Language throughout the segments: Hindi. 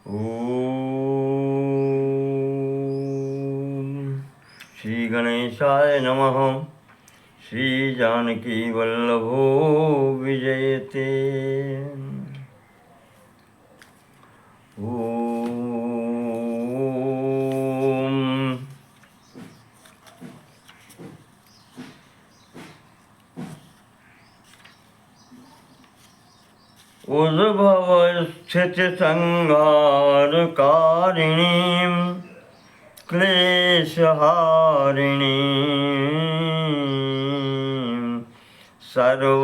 ओम श्री गणेशाय नमः। श्री जानकी वल्लभो विजयते। ओम उद्भव स्थिति संहार कारिणीं क्लेशहारिणीं सर्वश्रेयस्करीं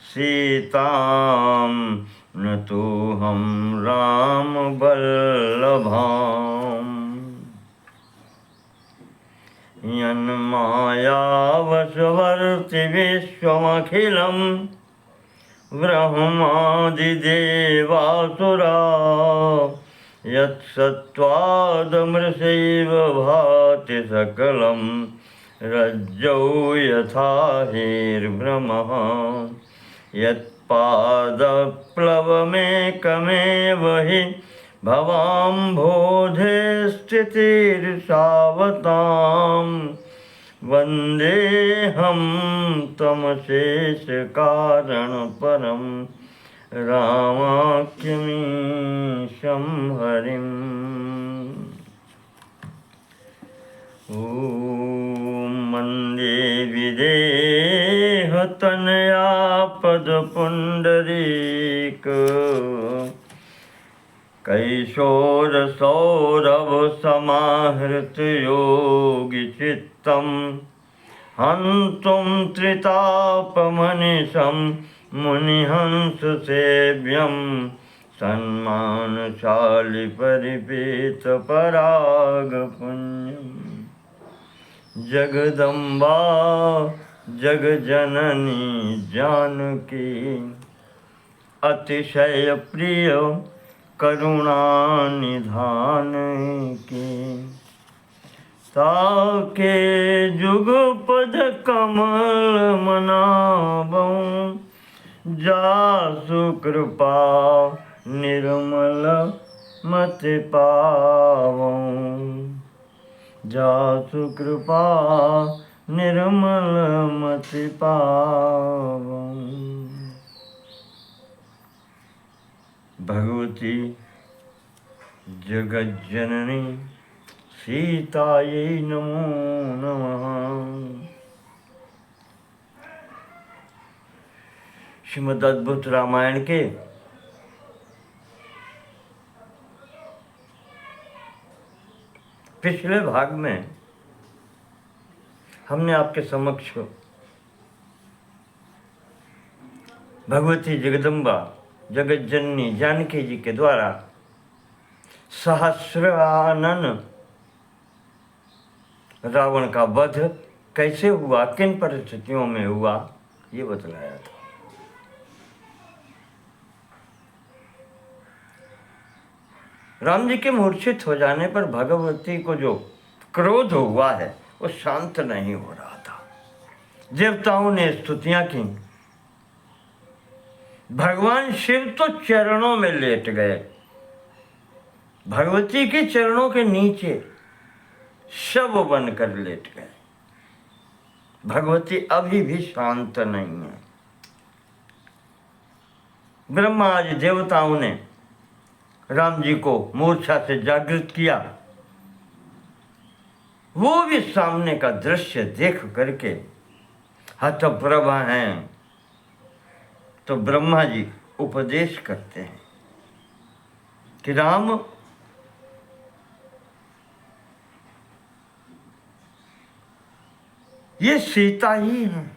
सीतां नतोऽहं रामवल्लभाम्। यन्मायावशवर्ति विश्वमखिलं ब्रह्मादिदेवासुरा यत्सत्त्वादमृषैव भाति सकलं रज्जौ यथा हीर्भ्रमः। यत्पादप्लवमेकमेव हि भवाम्भोधे स्थितिर्षावतां। वन्देऽहं तमशेषकारणपरं रामाख्यमीशं हरिम्। ॐ वन्दे विदेहतनया पदपुण्डरीक कैशोरसौरभसमाहृतयोगिचित्तं हन्तुं त्रितापमनिशं मुनिहंससेव्यं सन्मानशालि परिपीतपरागपुण्यम्। जगदम्बा जगजननी जानकी अतिशय प्रिय करुणानिधान की। ताके जुगपद कमल मनावं जासु कृपा निर्मल मति पावं। जासु कृपा निर्मल मति पावं। भगवती जगज्जननी सीतायै नमो नमः। श्रीमद् अद्भुत रामायण के पिछले भाग में हमने आपके समक्ष भगवती जगदम्बा जगज्जननी जानकी जी के द्वारा सहस्रानन रावण का वध कैसे हुआ, किन परिस्थितियों में हुआ, ये बतलाया था। राम जी के मूर्छित हो जाने पर भगवती को जो क्रोध हुआ है वो शांत नहीं हो रहा था। देवताओं ने स्तुतियां की। भगवान शिव तो चरणों में लेट गए, भगवती के चरणों के नीचे शव बनकर लेट गए। भगवती अभी भी शांत नहीं है। ब्रह्मा आदि देवताओं ने राम जी को मूर्छा से जागृत किया। वो भी सामने का दृश्य देख करके हतप्रभ हैं। तो ब्रह्मा जी उपदेश करते हैं कि राम, ये सीता ही है,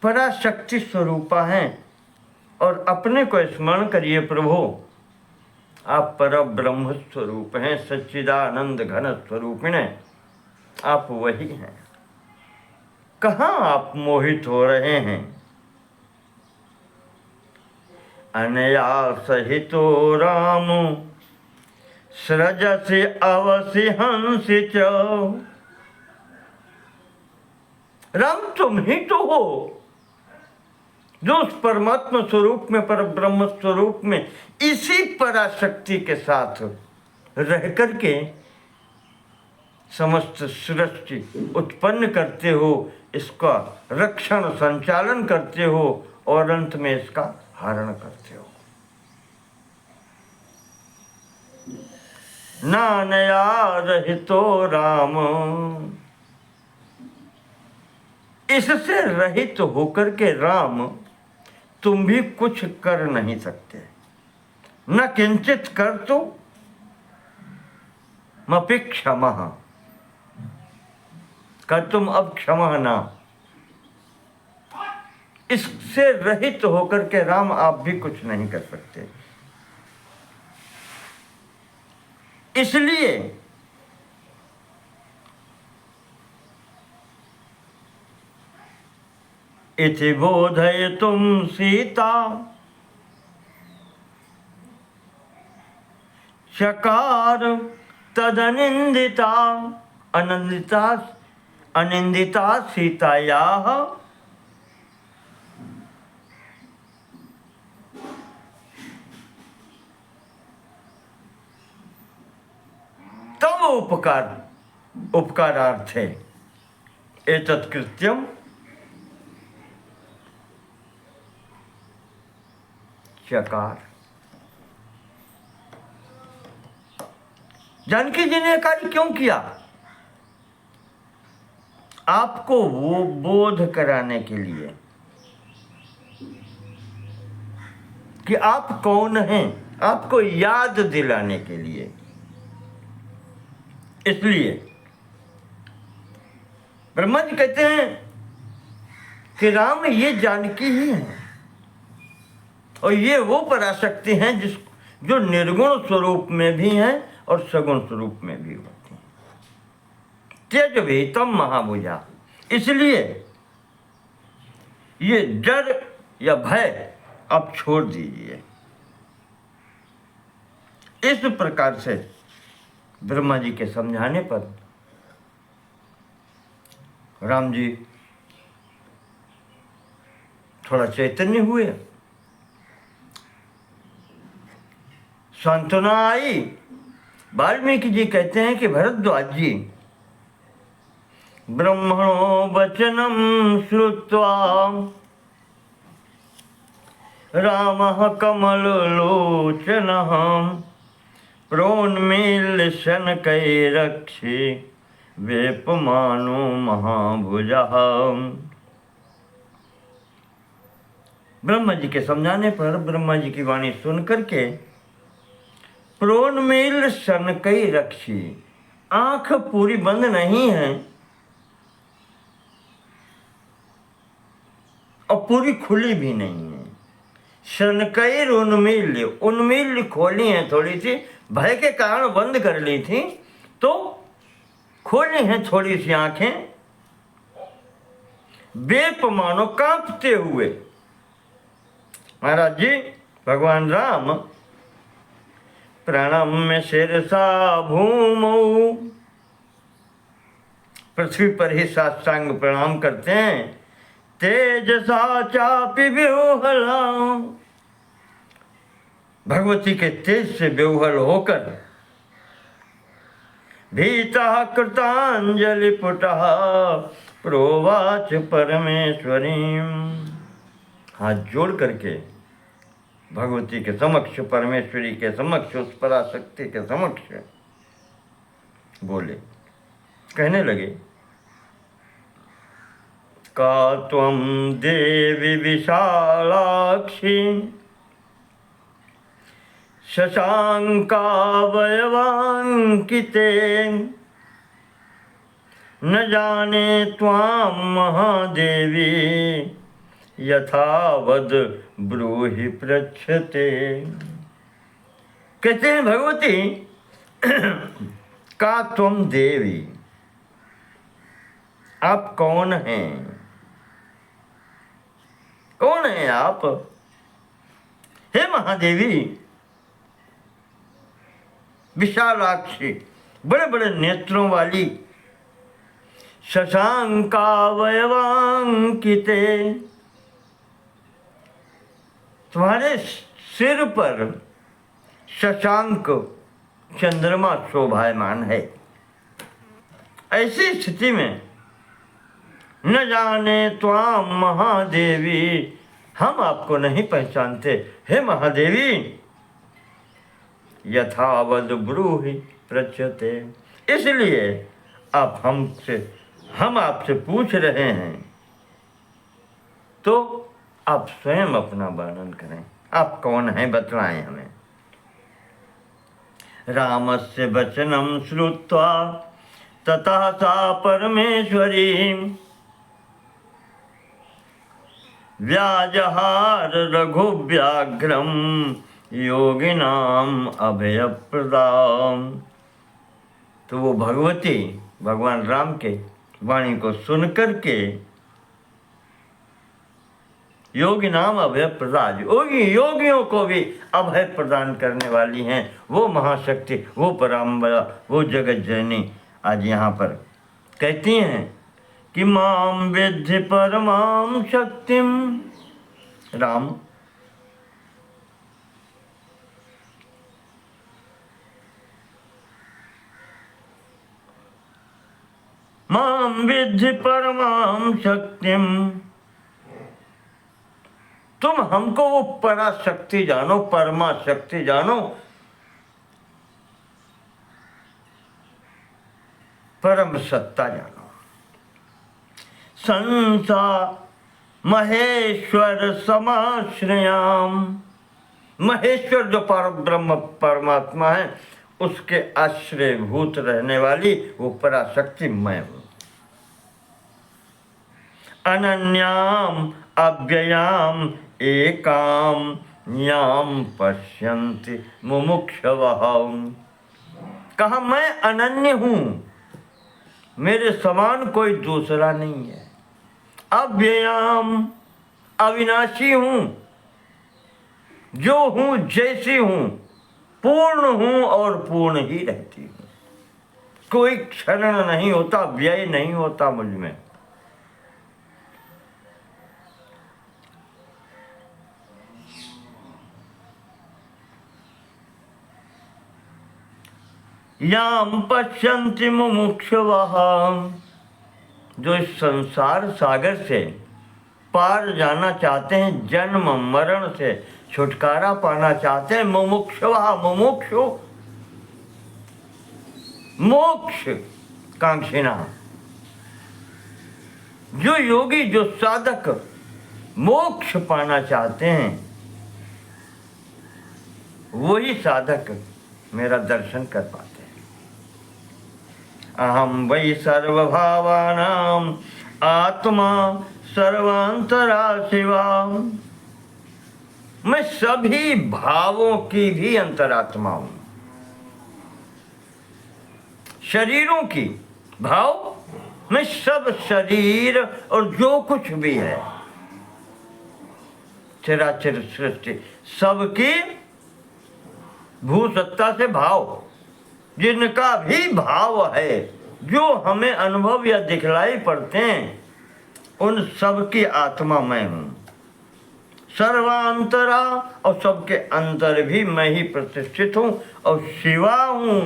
पराशक्ति स्वरूपा हैं और अपने को स्मरण करिए प्रभु, आप पर ब्रह्म स्वरूप हैं, सच्चिदानंद घन स्वरूपिणे, आप वही हैं। कहाँ आप मोहित हो रहे हैं? अनया सहितो राम सृजसि अवसि हंसि च। राम तुम ही तो हो जो उस परमात्मा स्वरूप में, पर ब्रह्म स्वरूप में इसी पराशक्ति के साथ रह करके समस्त सृष्टि उत्पन्न करते हो, इसका रक्षण संचालन करते हो और अंत में इसका हरण करते हो। नानया रहितो राम, इससे रहित होकर के राम तुम भी कुछ कर नहीं सकते। न किंचित कर तो मपि क्षमः, कर तुम अब क्षमा ना। इससे रहित होकर के राम आप भी कुछ नहीं कर सकते। इसलिए इति बोधयितुं सीता चकार तदनिंदिता, अनिंदिता सीतायाः तव उपकारार्थे एतत् कृत्यं चकार। जानकी जी ने कार्य क्यों किया? आपको वो बोध कराने के लिए कि आप कौन हैं, आपको याद दिलाने के लिए। इसलिए ब्रह्मा जी कहते हैं कि राम ये जानकी ही है और ये वो पराशक्ति हैं जो निर्गुण स्वरूप में भी हैं और सगुण स्वरूप में भी होती हैं। तेज भीतम महाभुजा। इसलिए ये डर या भय आप छोड़ दीजिए। इस प्रकार से ब्रह्मा जी के समझाने पर राम जी थोड़ा चैतन्य हुए, सांत्वना आई। वाल्मीकि जी कहते हैं कि भरद्वाज जी ब्रह्मणो वचनम श्रुत्वा रामः कमललोचनः प्रोन्मील्य शनकैरक्षे वेपमानो महाभुजः। ब्रह्मा जी के समझाने पर ब्रह्मा जी की वाणी सुन करके प्रोन्मील शनकई रक्षी, आंख पूरी बंद नहीं है और पूरी खुली भी नहीं है। शनकई उन्मील्य, उन्मील्य खोली है, थोड़ी सी भय के कारण बंद कर ली थी तो खोली हैं थोड़ी सी आंखें। वेप मानो, कांपते हुए। महाराज जी भगवान राम प्रणम्य शिरसा भूमौ, पृथ्वी पर ही साष्टांग प्रणाम करते हैं। तेजसा चापि व्यूहला, भगवती के तेज से व्यूहल होकर भीतः कृतांजलि पुटः प्रोवाच परमेश्वरीं। हाथ जोड़ करके भगवती के समक्ष, परमेश्वरी के समक्ष, उस पराशक्ति के समक्ष बोले, कहने लगे का त्वं देवी विशालाक्षी शशांकावयवांकिते न जाने त्वां महादेवी यथावद ब्रूहि पृच्छते। कहते हैं भगवती का तुम देवी, आप कौन हैं? कौन है आप? हे महादेवी, विशालाक्षी, बड़े बड़े नेत्रों वाली, शशांकावयवांकिते, तुम्हारे सिर पर शशांक चंद्रमा शोभायमान है। ऐसी स्थिति में न जाने त्वाम महादेवी, हम आपको नहीं पहचानते हे महादेवी। यथावद ब्रूहि प्रच्यते, इसलिए हम आपसे पूछ रहे हैं, तो आप स्वयं अपना वर्णन करें। आप कौन हैं, बतलाएं हमें। रामस्य वचनं श्रुत्वा ततः सा परमेश्वरी व्याजहार रघुव्याघ्रम योगिनाम अभयप्रदाम। तो वो भगवती भगवान राम के वाणी को सुनकर के योगी नाम अभय प्रदान, योगियों को भी अभय प्रदान करने वाली हैं वो महाशक्ति, वो पराम्बरा, वो जगत जननी आज यहाँ पर कहती हैं कि माम विद्धि परमाम शक्तिम। राम, माम विद्धि परमाम शक्तिम, तुम हमको वो पराशक्ति जानो, परमा शक्ति जानो, परम सत्ता जानो। संसा महेश्वर समाश्रयाम, महेश्वर जो परब्रह्म परमात्मा है उसके आश्रय भूत रहने वाली वो पराशक्ति मैं हूँ। अनन्याम अव्ययाम एकाम याम पश्यन्ति मुमुक्षवः। कहा मैं अनन्य हूँ, मेरे समान कोई दूसरा नहीं है। अव्ययाम, अविनाशी हूँ, जो हूँ जैसी हूँ, पूर्ण हूँ और पूर्ण ही रहती हूँ। कोई क्षरण नहीं होता, व्यय नहीं होता मुझ में। याम पश्यन्ति मुमुक्षवः, जो इस संसार सागर से पार जाना चाहते हैं, जन्म मरण से छुटकारा पाना चाहते हैं। मुमुक्षवः, मुमुक्षु मोक्ष कांक्षिणा, जो योगी जो साधक मोक्ष पाना चाहते हैं वही साधक मेरा दर्शन कर पाते हैं। अहम वै सर्वभावानां आत्मा सर्वांतरा शिवा, मैं सभी भावों की भी अंतरात्मा हूं। शरीरों की भाव, मैं सब शरीर और जो कुछ भी है चराचर सृष्टि सबकी भूसत्ता से भाव, जिनका भी भाव है, जो हमें अनुभव या दिखलाई पड़ते हैं, उन सब की आत्मा मैं हूं। सर्वांतरा, और सबके अंतर भी मैं ही प्रतिष्ठित हूं और शिवा हूं।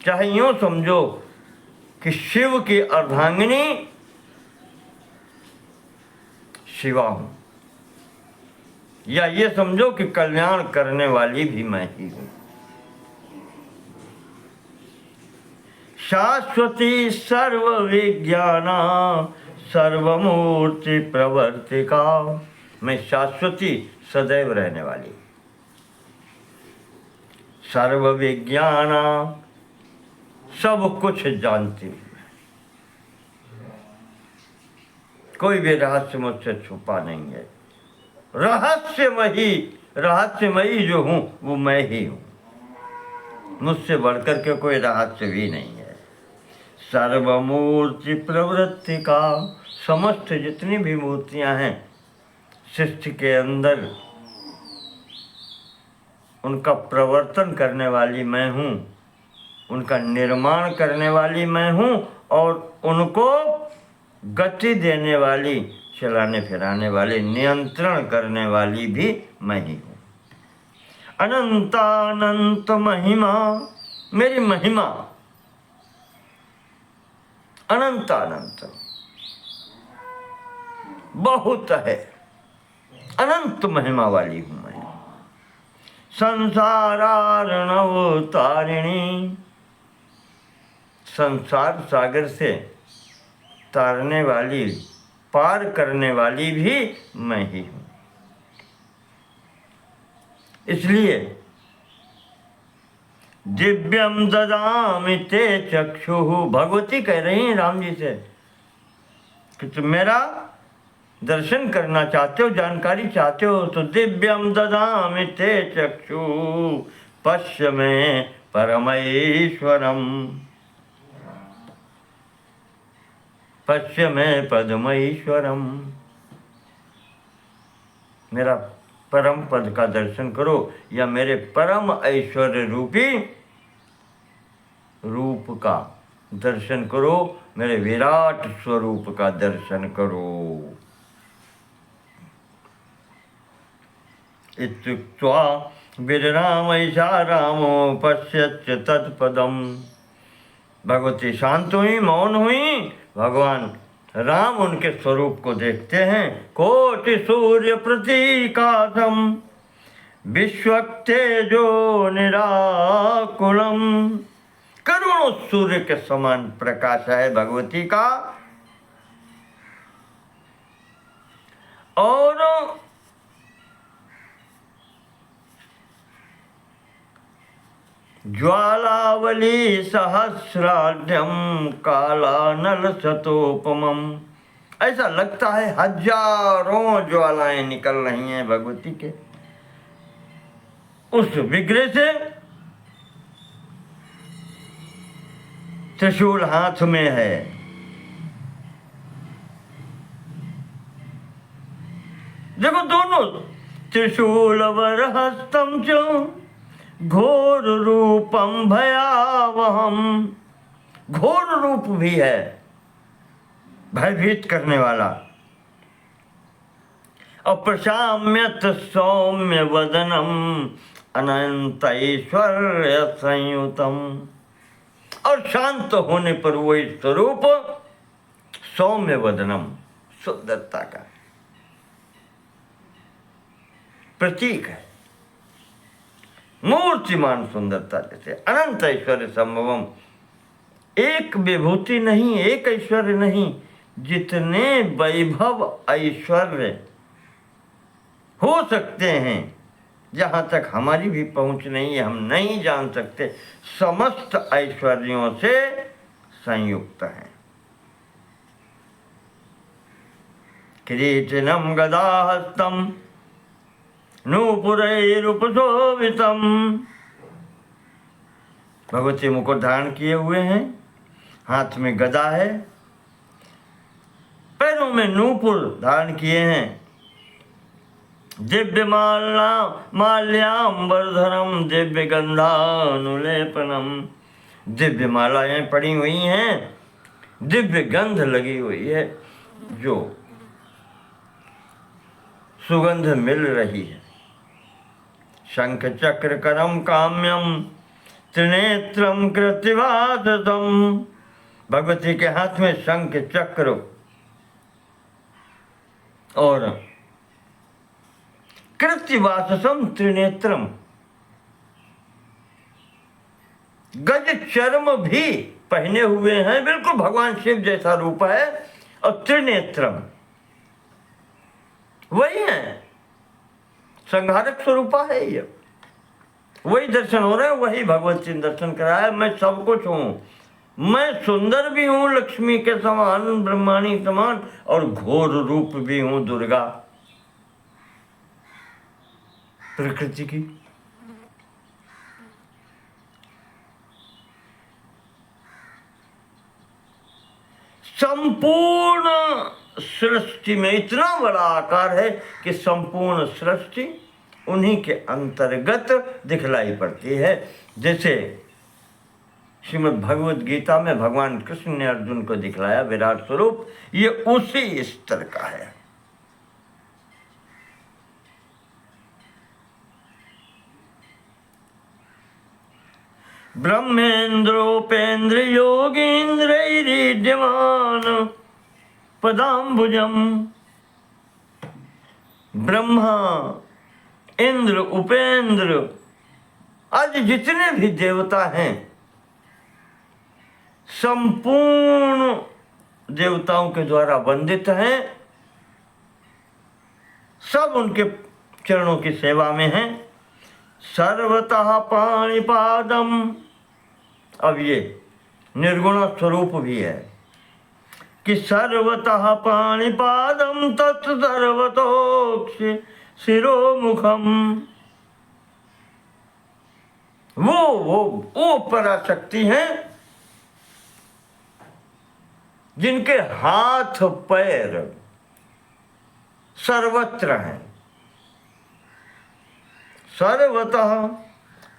चाहे यूं समझो कि शिव की अर्धांगिनी शिवा हूं, या ये समझो कि कल्याण करने वाली भी मैं ही हूं। शाश्वती सर्वविज्ञाना सर्वमूर्ति प्रवर्तिका, मैं शाश्वती सदैव रहने वाली, सर्वविज्ञाना सब कुछ जानती हूँ, कोई भी रहस्य मुझसे छुपा नहीं है। रहस्यमयी जो हूँ वो मैं ही हूँ, मुझसे बढ़कर के कोई रहस्य भी नहीं है। सर्वमूर्ति प्रवृत्ति का, समस्त जितनी भी मूर्तियां हैं सृष्टि के अंदर, उनका प्रवर्तन करने वाली मैं हूँ, उनका निर्माण करने वाली मैं हूँ और उनको गति देने वाली चलाने फिराने वाली, नियंत्रण करने वाली भी मैं ही हूँ। अनंतानंत महिमा, मेरी महिमा अनंतानंत बहुत है, अनंत महिमा वाली हूँ मैं। संसारार्णव तारिणी, संसार सागर से तारने वाली, पार करने वाली भी मैं ही हूँ। इसलिए दिव्यम ददामि ते चक्षुः, भगवती कह रही हैं राम जी से कि तुम मेरा दर्शन करना चाहते हो, जानकारी चाहते हो, तो दिव्यम ददामि ते चक्षुः पश्य मे परमैश्वरम, पश्य मे पद्मैश्वरम, मेरा परम पद का दर्शन करो, या मेरे परम ऐश्वर्य रूपी रूप का दर्शन करो, मेरे विराट स्वरूप का दर्शन करो। इत्युक्त्वा विररामैषा रामो पश्यच्च तत्पदम्, भगवती शांत हुई, मौन हुई, भगवान राम उनके स्वरूप को देखते हैं। कोटि सूर्य प्रतीकाशम विश्वक्तेजो निराकुलम, करोड़ों सूर्य के समान प्रकाश है भगवती का, और ज्वालावली सहस्राढ्यम कालानल शतोपमम, ऐसा लगता है हजारों ज्वालाएं निकल रही हैं भगवती के उस विग्रह से। त्रिशूल हाथ में है, देखो दोनों, त्रिशूल वरहस्तम च घोर रूपम भयावहम, घोर रूप भी है, भयभीत करने वाला, और प्रशाम्यत सौम्य वदनम अनंत ऐश्वर्य संयुतम, और शांत होने पर वो स्वरूप सौम्य वदनम, सुंदरता का प्रतीक है, मूर्तिमान सुंदरता, जैसे अनंत ऐश्वर्य संभवम, एक विभूति नहीं, एक ऐश्वर्य नहीं, जितने वैभव ऐश्वर्य हो सकते हैं, जहाँ तक हमारी भी पहुँच नहीं है, हम नहीं जान सकते, समस्त ऐश्वर्यों से संयुक्त हैं। किरीटिनम गदाहस्तम नूपुरैरुपशोभितम, भगवती मुकुट धारण किए हुए हैं, हाथ में गदा है, पैरों में नूपुर धारण किए हैं, दिव्य माल्याम्बरधरम दिव्य गंधानुलेपनम, दिव्य मालाएं पड़ी हुई हैं, दिव्य गंध लगी हुई है, जो सुगंध मिल रही है। शंख चक्र करम काम्यम त्रिनेत्रम कृतिवासतम, भगवती के हाथ में शंख चक्र और कृतिवाससम त्रिनेत्रम, गज चर्म भी पहने हुए हैं, बिल्कुल भगवान शिव जैसा रूप है, और त्रिनेत्रम वही है, संहारक स्वरूपा है, ये वही दर्शन हो रहे हैं, वही भगवती ने दर्शन कराया। मैं सब कुछ हूँ, मैं सुंदर भी हूँ लक्ष्मी के समान, ब्रह्माणी समान, और घोर रूप भी हूँ दुर्गा प्रकृति की। संपूर्ण सृष्टि में इतना बड़ा आकार है कि संपूर्ण सृष्टि उन्हीं के अंतर्गत दिखलाई पड़ती है। जैसे श्रीमद् भगवद गीता में भगवान कृष्ण ने अर्जुन को दिखलाया विराट स्वरूप, ये उसी स्तर का है। ब्रह्मेन्द्रोपेन्द्र योगीन्द्रैरीड्यमान पदाम्बुजम। ब्रह्मा, इंद्र, उपेंद्र आदि जितने भी देवता हैं, संपूर्ण देवताओं के द्वारा वंदित हैं, सब उनके चरणों की सेवा में हैं। सर्वतः पाणिपादम, अब ये निर्गुण स्वरूप भी है कि सर्वतः पाणिपादम तत्सर्वतोक्ष शिरोमुखम। वो पराशक्ति हैं जिनके हाथ पैर सर्वत्र हैं। सर्वतः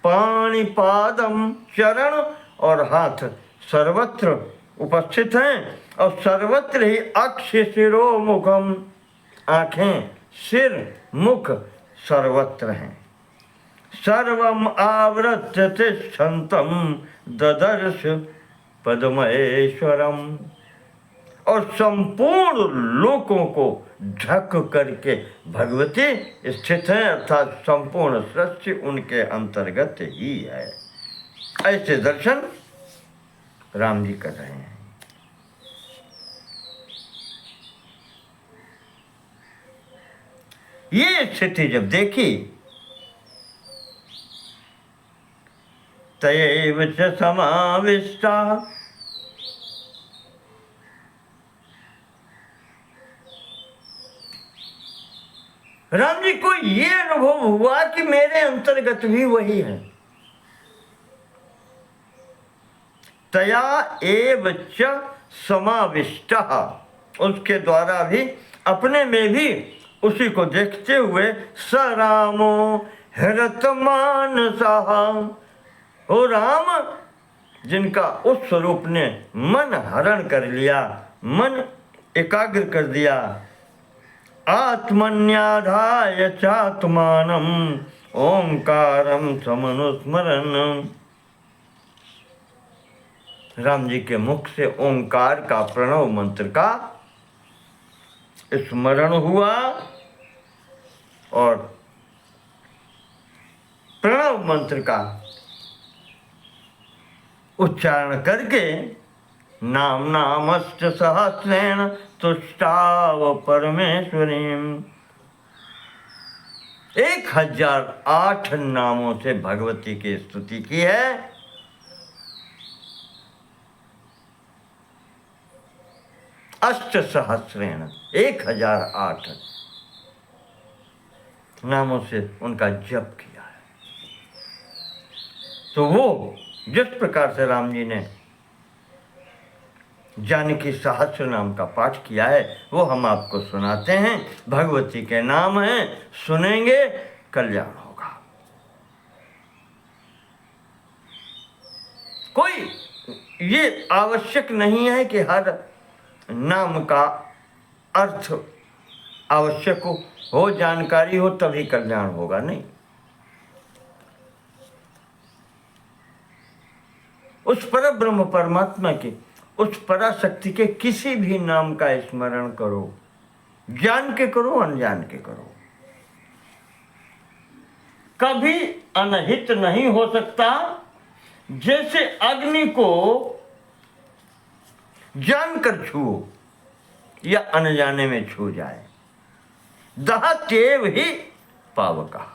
पाणिपादम, चरण और हाथ सर्वत्र उपस्थित हैं और सर्वत्र ही अक्ष शिरोमुखम, आंखें, सिर, मुख सर्वत्र हैं। सर्वम आवृत्य तिष्ठन्तं ददर्श पद्मेश्वरम, और संपूर्ण लोकों को ढक करके भगवती स्थित है, अर्थात संपूर्ण सृष्टि उनके अंतर्गत ही है। ऐसे दर्शन राम जी कर रहे हैं। ये स्थिति जब देखी, तयैव च समाविष्टा, राम जी को ये अनुभव हुआ कि मेरे अंतर्गत भी वही है। तया एव च समाविष्टा, उसके द्वारा भी, अपने में भी उसी को देखते हुए स रामो हृतमानसः, ओ राम जिनका उस स्वरूप ने मन हरण कर लिया, मन एकाग्र कर दिया। आत्मन्याधाय चात्मानम ओंकारम समनुस्मरन, राम जी के मुख से ओंकार का, प्रणव मंत्र का स्मरण हुआ और प्रणव मंत्र का उच्चारण करके नाम नामश्च सहस्रेण तुष्टाव परमेश्वरीम, 1008 नामों से भगवती की स्तुति की है। अष्ट सहस्रेण, 1008 नामों से उनका जप किया है। तो वो जिस प्रकार से राम जी ने जानकी सहस्र नाम का पाठ किया है, वो हम आपको सुनाते हैं। भगवती के नाम हैं, सुनेंगे कल्याण होगा। कोई ये आवश्यक नहीं है कि हर नाम का अर्थ आवश्यक हो, जानकारी हो तभी कल्याण होगा, नहीं। उस पर ब्रह्म परमात्मा के, उस पराशक्ति के किसी भी नाम का स्मरण करो, जान के करो, अनजान के करो, कभी अनहित नहीं हो सकता। जैसे अग्नि को जानकर छुओ या अनजाने में छू जाए, दहत्येव ही पावका,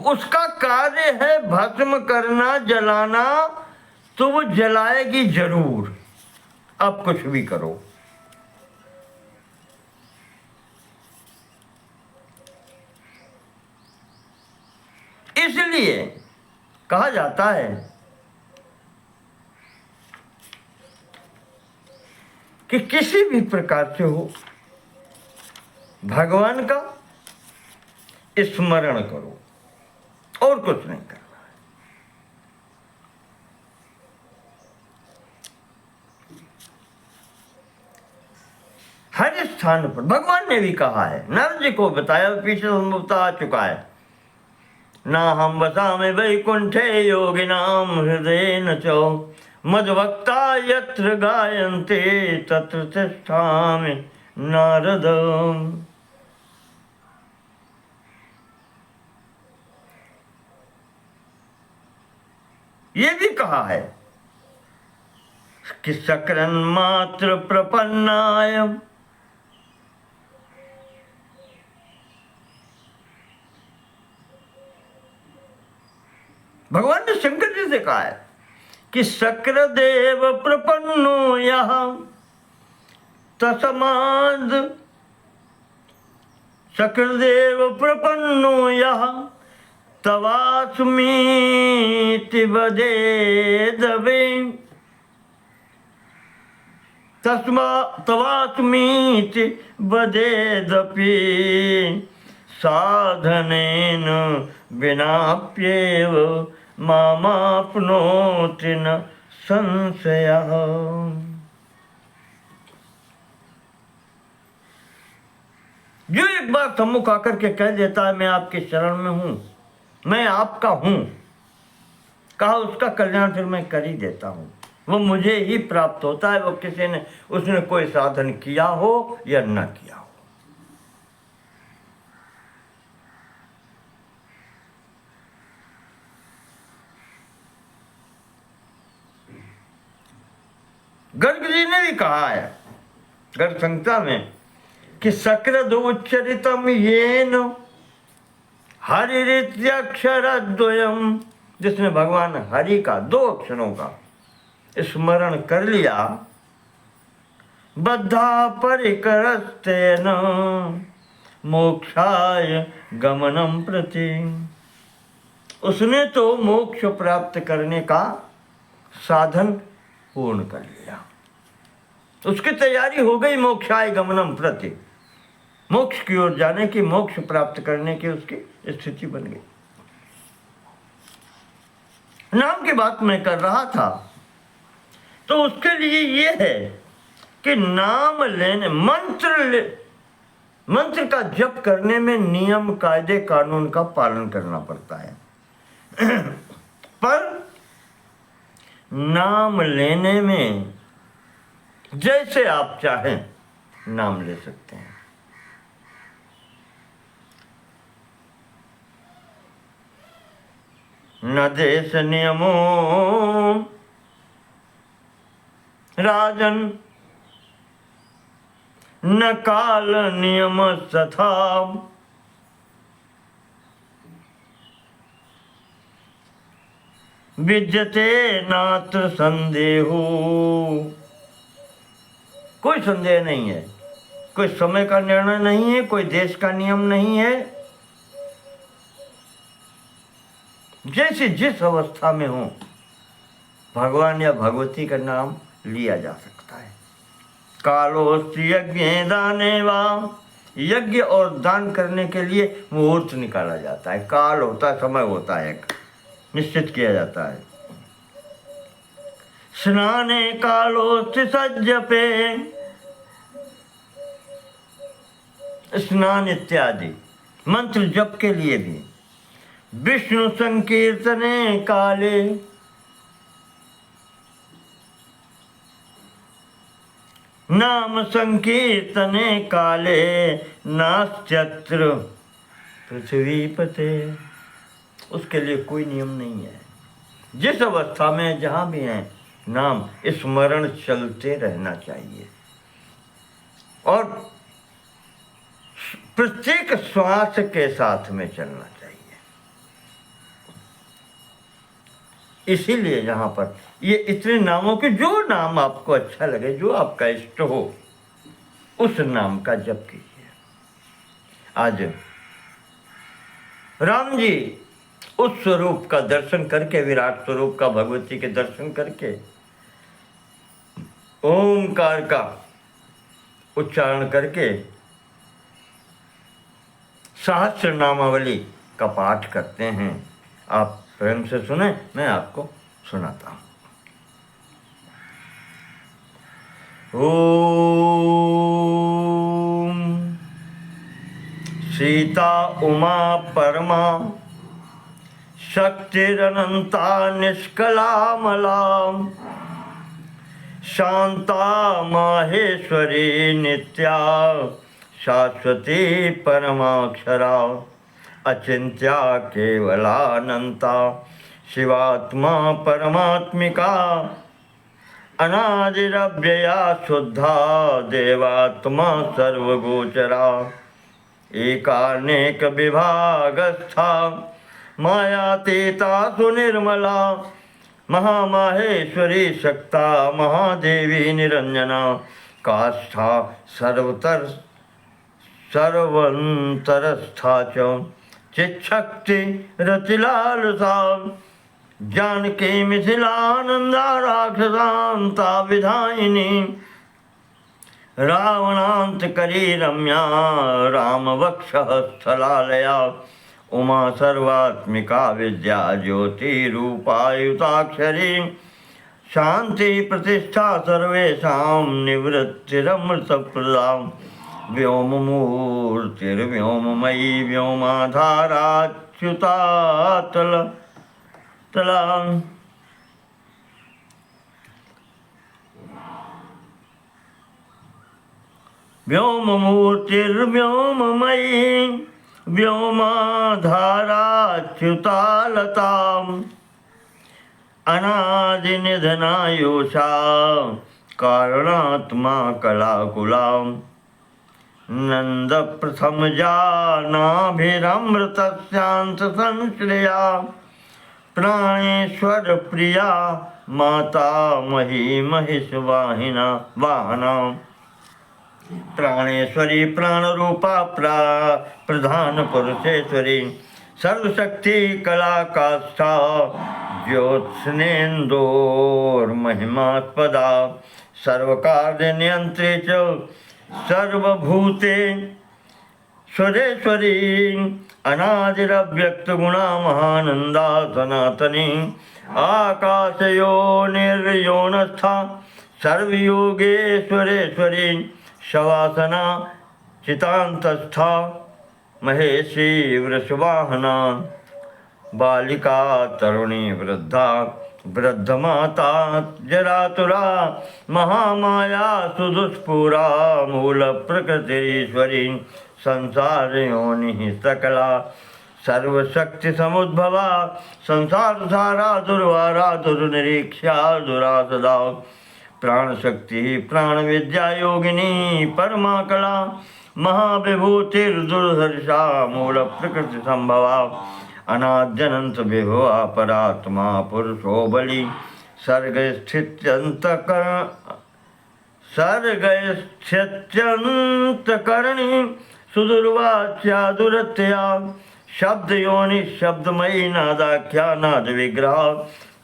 उसका कार्य है भस्म करना, जलाना, तो वो जलाएगी जरूर, आप कुछ भी करो। इसलिए कहा जाता है कि किसी भी प्रकार से हो भगवान का स्मरण करो, और कुछ नहीं करना है। हर स्थान पर भगवान ने भी कहा है, नारद जी को बताया, पीछे संभवतः आ चुका है ना हम वसामि वैकुंठे योगिनां हृदय न चो मद्भक्ता यत्र गायन्ते तत्र तिष्ठामि नारद। ये भी कहा है कि सकरन मात्र प्रपन्नाय, भगवान ने शंकर जी से कहा है कि शक्रदेव प्रपन्नो यह तस्माद, शक्रदेव प्रपन्नो यह तवास्मीति वदेदवे, तवास्मीति वदेदपि साधनेन विनाप्येव मामाप्नोति न संशयः। जो एक बार सम्मुख आकर के कह देता है मैं आपके शरण में हूं, मैं आपका हूं, कहा उसका कल्याण फिर मैं कर ही देता हूं, वो मुझे ही प्राप्त होता है, वो किसी ने उसने कोई साधन किया हो या न किया हो। गर्ग जी ने भी कहा है गर्ग संहिता में कि सकृद उच्चरितम येन हरिरित्यक्षरद्वयम्, जिसने भगवान हरि का दो अक्षरों का स्मरण कर लिया, बद्धा परिकरस्तेन मोक्षाय गमनम प्रति, उसने तो मोक्ष प्राप्त करने का साधन पूर्ण कर लिया, उसकी तैयारी हो गई मोक्षाय गमनम प्रति, मोक्ष की ओर जाने की, मोक्ष प्राप्त करने की उसकी स्थिति बन गई। नाम की बात मैं कर रहा था तो उसके लिए ये है कि नाम लेने, मंत्र का जप करने में नियम कायदे कानून का पालन करना पड़ता है पर नाम लेने में जैसे आप चाहें नाम ले सकते हैं। न देश नियमो राजन न काल नियम तथा, विद्यते नात्र संदेहो, कोई संदेह नहीं है, कोई समय का निर्णय नहीं है, कोई देश का नियम नहीं है, जैसे जिस अवस्था में हो भगवान या भगवती का नाम लिया जा सकता है। कालोस्ति यज्ञ दाने वा, यज्ञ और दान करने के लिए मुहूर्त निकाला जाता है, काल होता है, समय होता है, एक निश्चित किया जाता है। स्नाने कालोस्ति सज्जपे, स्नान इत्यादि मंत्र जप के लिए भी। विष्णु संकीर्तने काले, नाम संकीर्तने काले नास्त्यत्र पृथ्वीपते, उसके लिए कोई नियम नहीं है, जिस अवस्था में जहाँ भी हैं नाम स्मरण चलते रहना चाहिए और प्रत्येक श्वास के साथ में चलना चाहिए। इसीलिए यहाँ पर ये इतने नामों के, जो नाम आपको अच्छा लगे, जो आपका इष्ट हो, उस नाम का जप कीजिए। आज राम जी उस स्वरूप का दर्शन करके, विराट स्वरूप का, भगवती के दर्शन करके ओंकार का उच्चारण करके सहस्र नामावली का पाठ करते हैं। आप स्वयं से सुने, मैं आपको सुनाता हूँ। ओम सीता उमा परमा शक्तिरनंता निष्कलामला शांता माहेश्वरी नित्या शाश्वती परमाक्षरा अचिंत्या केवलानंता शिवात्मा परमात्मिका अनादिरव्यया शुद्धा देवात्मा सर्वगोचरा एकानेक विभागस्था मायातीता सुनिर्मला महामाहेश्वरी शक्ता महादेवी निरंजना काष्ठा सर्वंतरस्था च चिच्छक्ति रतिलालसा जानकी मिथिलानंदा राक्षसांता विधायिनी रावणांतकरी रम्या रामवक्षः स्थलालया उमा सर्वात्मिका विद्या ज्योतिरूपायुताक्षरी शांति प्रतिष्ठा सर्वेषां निवृत्तिरमृतप्रदा व्योममूर्तिर्व्योममयी व्योमाधाराच्युतातल तला व्योममूर्तिर्व्योममयी व्योमाधाराच्युतालताम् अनादिनिधनायुषा कारणात्मा कलाकुलाम् नन्दप्रथमजानाभिरमृतस्यान्तसंश्रया प्राणेश्वर प्रिया माता मही महिषवाहिना वाहना प्राणेश्वरी प्राणरूपा प्रधान पुरुषेश्वरी सर्वशक्ति कला काष्ठा ज्योत्स्नेन्दोर्महिमास्पदा सर्वकार्य नियंत्री च सर्वभूते स्वरेश्वरी अनादिरव्यक्त गुणा महानंदा सनातनी आकाशयोनिर्योनस्था सर्वयोगेश्वरेश्वरी शवासना चितांतस्था महेशी वृषवाहना बालिका तरुणी वृद्धा वृद्धमाता जरातुरा महामाया सुदुष्पुरा मूल प्रकृतिश्वरी संसार योनि सकला सर्वशक्ति समुद्भवा संसार धारा दुर्वारा दुर्निरीक्षा दुरासदा प्राणशक्ति प्राण विद्या योगिनी परमा कला महाविभूतिर्दुर्धर्षा मूल प्रकृति संभवा अनाद्यनंत विभवा परात्मा पुरुषो बलि सर्गस्थित्यंतकरणी सुदुर्वाच्या दुरत्या शब्द योनि शब्दमयी नादाख्या नाद विग्रह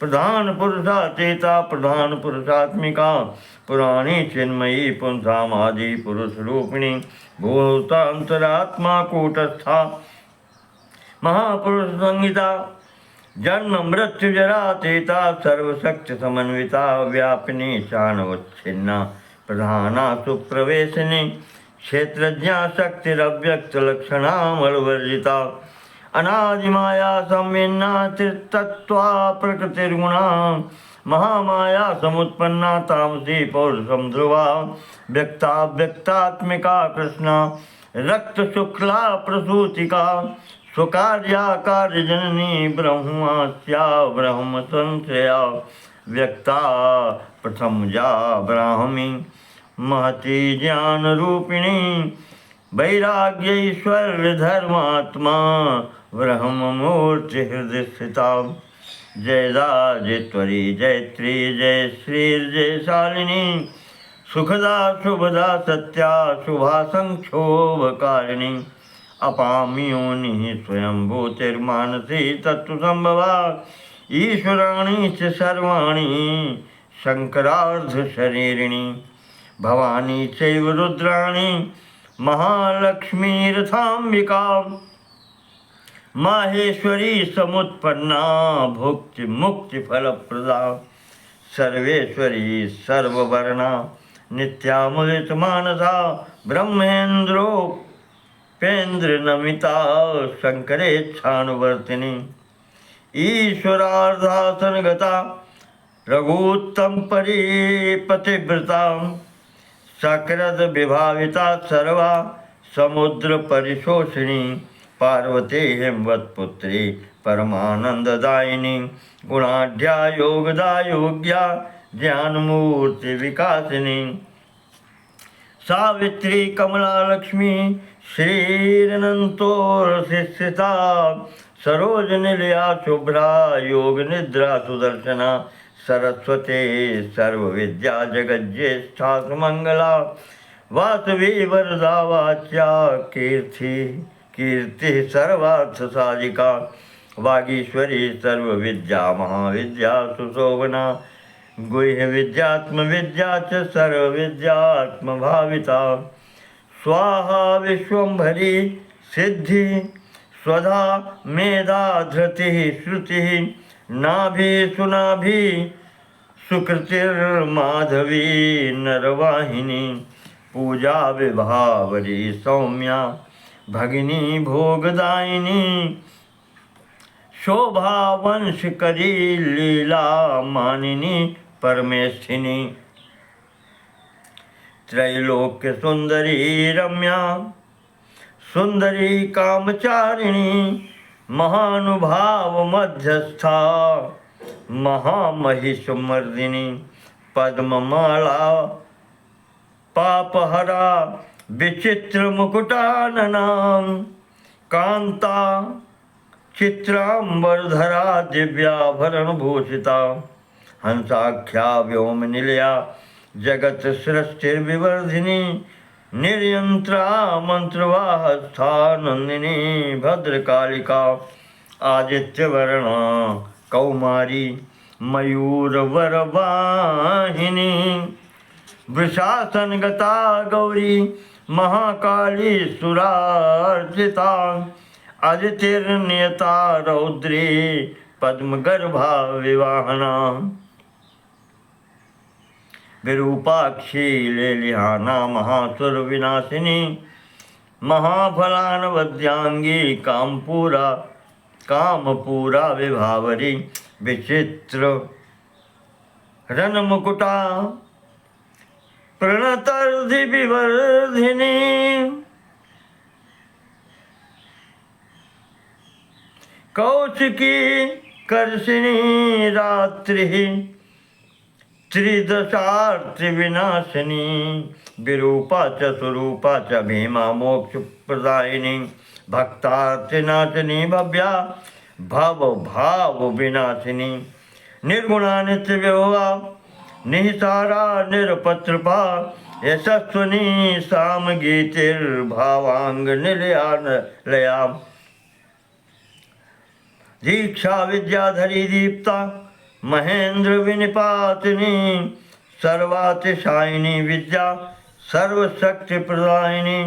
प्रधान पुरुषातीता प्रधान पुरुषात्मिका पुराणी चिन्मयी पुंसामादि पुरुष रूपिणी भूतांतरात्मा कूटस्था महापुरुष संहिता जन्म मृत्यु जरातीता सर्वशक्ति समन्विता व्यापिनी शानवच्छिन्ना प्रधाना सुप्रवेशिनी क्षेत्रज्ञा शक्तिरव्यक्त लक्षणामलवर्जिता अनादिमाया संविन्ना तत्वा प्रकृतिर्गुणा महामाया समुत्पन्ना तामसी पौरुषम ध्रुवा व्यक्ता व्यक्तात्मिका कृष्णा रक्त शुक्ला प्रसूतिका स्वकार्या कार्यजननी ब्रह्मास्या ब्रह्म संश्रया व्यक्ता प्रथमजा ब्राह्मी महती ज्ञान रूपिणी वैराग्यैश्वर्य धर्मात्मा ब्रह्ममूर्ति हृदय स्थिता जयदा जयत्वरी जयत्री जय श्री जय शालिनी सुखदा शुभदा सत्या शुभा संक्षोभकारिणी अपाम्योनिः स्वयंभूतिर्मानसी तत्त्वसंभवा ईश्वराणि च सर्वाणि शंकरार्धशरीरिणी भवानी चैव रुद्राणि महालक्ष्मीरथाम्बिका माहेश्वरी समुत्पन्ना भुक्ति मुक्ति फलप्रदा सर्वेश्वरी सर्ववर्णा नित्यामुदित मानसा ब्रह्मेन्द्रोपेन्द्र नमिता शंकरेच्छानुवर्तिनी ईश्वरार्धासन गता रघुत्तम परिपतिव्रता सकृद विभाविता सर्वा समुद्र परिशोषिणी पार्वती हिमवत्पुत्री परमानंददायिनी गुणाढ्या योगदा योग्या ज्ञानमूर्ति विकासिनी सावित्री कमला लक्ष्मी श्रीरनंतोरशिष्यता सरोज निलया शुभ्रा योग निद्रा सुदर्शना सरस्वती सर्वविद्या जगज्येष्ठा सुमंगला वासवी वरदा वाच्या कीर्ति सर्वार्थ साधिका वागीश्वरी सर्वविद्या महाविद्या सुशोभना गुह्य विद्यात्म विद्या च सर्वविद्यात्म भाविता स्वाहा विश्वंभरी सिद्धि स्वधा मेधा धृति श्रुति नाभि सुनाभि सुकृतिर्माधवी नरवाहिनी पूजा विभावरी सौम्या भगिनी भोगदायिनी शोभा वंश करी लीला मानिनी परमेष्ठिनी त्रैलोक्य सुंदरी रम्या सुंदरी कामचारिणी महानुभाव मध्यस्था महामहिषमर्दिनी पद्ममाला पापहरा विचित्र मुकुटानना कांता चित्रांबरधरा दिव्याभरण भूषिता हंसाख्या व्योम निलया जगत सृष्टिर्विवर्धिनी निर्यंत्रा मंत्रवाहस्था नंदिनी भद्रकालिका आदित्यवर्णा कौमारी मयूरवरवाहिनी वृषासनगता गौरी महाकाली सुरार्जिता अदितिर्नियता रौद्री पद्मगर्भा विवाहना विरूपाक्षी लेलिहाना महासुर विनाशिनी महाफलानवद्यांगी कामपूरा विभावरी विचित्र रनमुकुटा प्रणतर्धि विवर्धिनी कौशिकी कर्षिणी रात्रि त्रिदशार्ति विनाशिनी विरूपा च स्वरूपा च भीमा मोक्ष प्रदायिनी भक्तार्तिनाशिनी भव्या भव भाव विनाशिनी निर्गुणा नित्य विभवा निहितारा निरपत्रपा यशस्वनी साम गीतिर्भावांग निलया दीक्षा विद्याधरी दीप्ता महेंद्र विनिपातिनी सर्वातिशायिनी विद्या सर्वशक्ति प्रदायिनी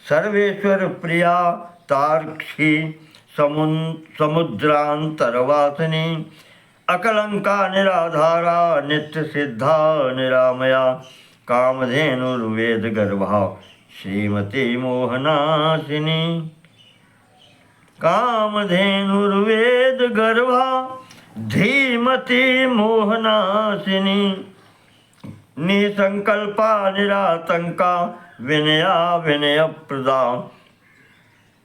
सर्वेश्वर प्रिया तार्क्षी समुद्रांतरवासिनी अकलंका निराधारा नित्य सिद्धा निरामया कामधेनुर्वेद गर्भा श्रीमती मोहनाशिनी कामधेनुर्वेद गर्भा धीमती मोहनाशिनी निसंकल्पा निरातंका विनया विनय प्रदा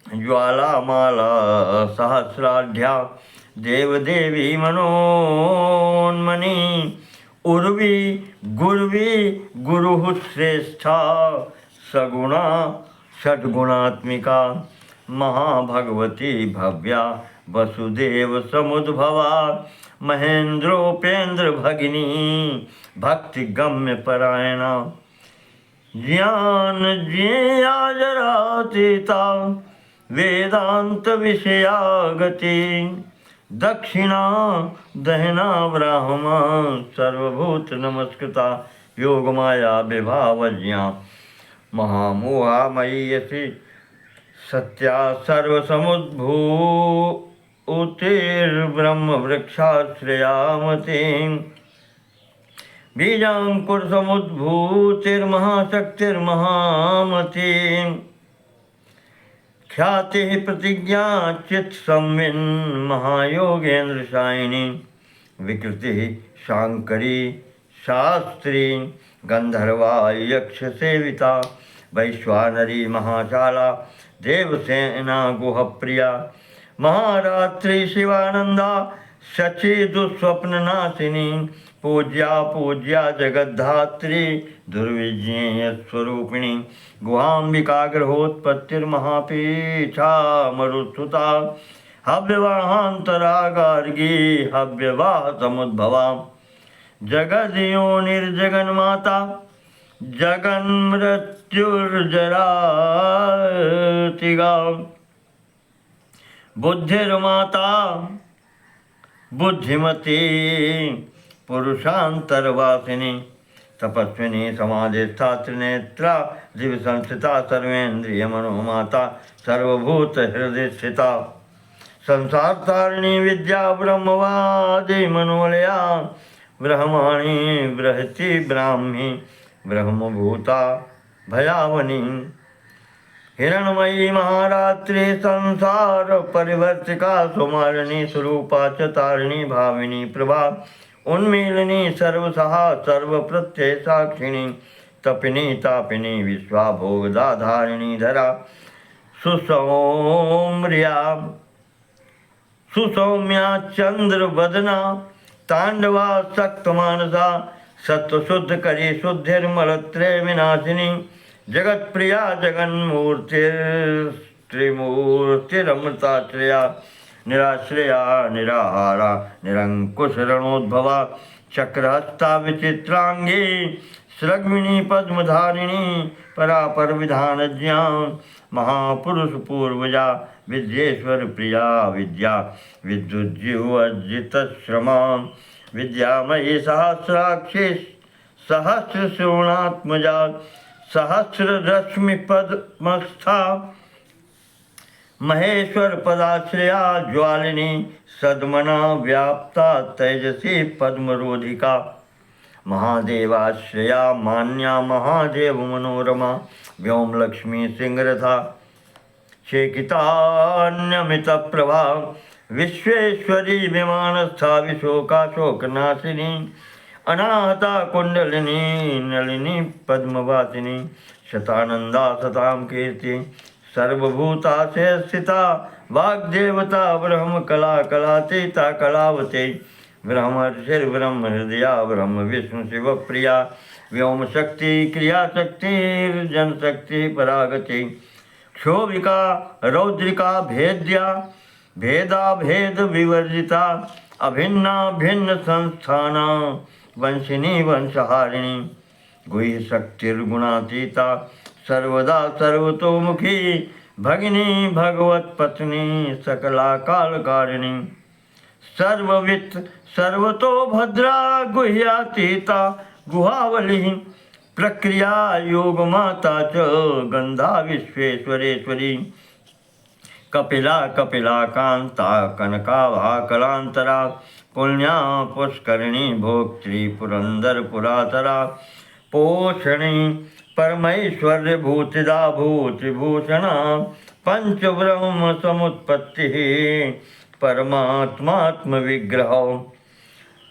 ज्वालामाला सहस्राढ्या देवदेवी मनोन्मनी उर्वी गुर्वी गुरुः श्रेष्ठा सगुणा षड्गुणात्मिका महाभगवती भव्या वसुदेव समुद्भवा महेंद्रोपेंद्र भगिनी भक्ति गम्य परायणा ज्ञान ज्ञेयाजरातीता वेदांत विषयागति दक्षिणा दहना ब्राह्मा सर्वभूत नमस्कृता योगमाया विभावज्ञा महामोहा मयीयसी सत्या सर्वसमुद्भूतिर्ब्रह्म वृक्षाश्रयामती बीजांकुर समुद्भूतिर्महाशक्तिर्महामती ख्याति प्रतिज्ञा चित्त संविन महायोगेन्द्र शायिनी विकृति शांकरी शास्त्री गंधर्वा यक्ष सेविता वैश्वानरी महाचाला देवसेना गुहप्रिया महारात्रि शिवानंदा शची दुस्वप्ननाशिनी पूज्या पूज्या जगद्धात्री दुर्विज्ञेय स्वरूपिणी गुहाम्बिका ग्रहोत्पत्तिर्महापीठा मरुत्सुता हव्यवाहांतरा गार्गी हव्यवाह समुद्भवा जगद्योनिर्जगन्माता जगन्मृत्युर्जरातिगा बुद्धिर्माता बुद्धिमती पुरुषांतरवासिनी तपस्विनी समाधिस्था त्रिनेत्रा दिव्य संस्थिता सर्वेन्द्रिय मनोमाता सर्वभूत हृदय स्थिता संसार तारिणी विद्या ब्रह्मवादी मनोलया ब्रह्माणी बृहति ब्राह्मी ब्रह्मभूता भयावनी हिरणमयी महारात्रि संसार परिवर्तिका सुमालिनी स्वरूपा च तारिणी भाविनी प्रभा उन्मीलनी सर्वसहा सर्वप्रत्यय साक्षिणी तपिनी तापिनी विश्वाभोगदाधारिणी धरा सुसौम्या चंद्रवदना तांडवा सक्तमानसा सत्वशुद्ध करी शुद्धिर्मलत्रय विनाशिनी जगत प्रिया जगन्मूर्तिर्त्रिमूर्तिरमृताश्रया निराश्रया निराहारा निरंकुशरणोद्भवा चक्रहस्ता विचित्रांगी सृग्मिणी पद्मधारिणी परापर विधानज्ञा महापुरुष पूर्वजा विद्येश्वर प्रिया विद्या विद्युज्जीवर्जितश्रमा विद्यामयी सहस्राक्षी सहस्रशोणात्मजा सहस्र रश्मि पद्मस्था महेश्वर पदाश्रया ज्वालिनी सद्मना व्याप्ता तेजसी पद्मरोधिका महादेवाश्रया मान्या महादेव मनोरमा व्योम लक्ष्मी सिंहरथा शेकितान्यमित प्रभा विश्वेश्वरी विमानस्था विशोकाशोकनाशिनी अनाहता कुंडलिनी नलिनी पद्मवासिनी शतानंदा सताम कीर्ति सर्वभूता से स्थिता वाग्देवता ब्रह्म कला कलातीता कलावती ब्रह्मर्षिर्ब्रह्म हृदया ब्रह्म विष्णु शिव प्रिया व्योम शक्ति क्रिया शक्ति जन शक्ति परागति क्षोभिका रौद्रिका भेद्या भेदा भेद विवर्जिता अभिन्ना भिन्न संस्थाना वंशिनी वंशहारिणी गुह्य शक्तिर्गुणातीता सर्वदा सर्वतोमुखी भगिनी भगवत पत्नी सकला कालकारिणी सर्ववित् सर्वतो भद्रा गुह्यातीता गुहावली प्रक्रिया योग माता च गंधा विश्वेश्वरेश्वरी कपिला कपिला कांता कनकाभा कलांतरा पुण्या पुष्करिणी भोक्त्री पुरंदर पुरातरा पोषणी परमैश्वर्य भूतिदा भूतिभूषणा पंचब्रह्म समुत्पत्ति परमात्मात्म विग्रह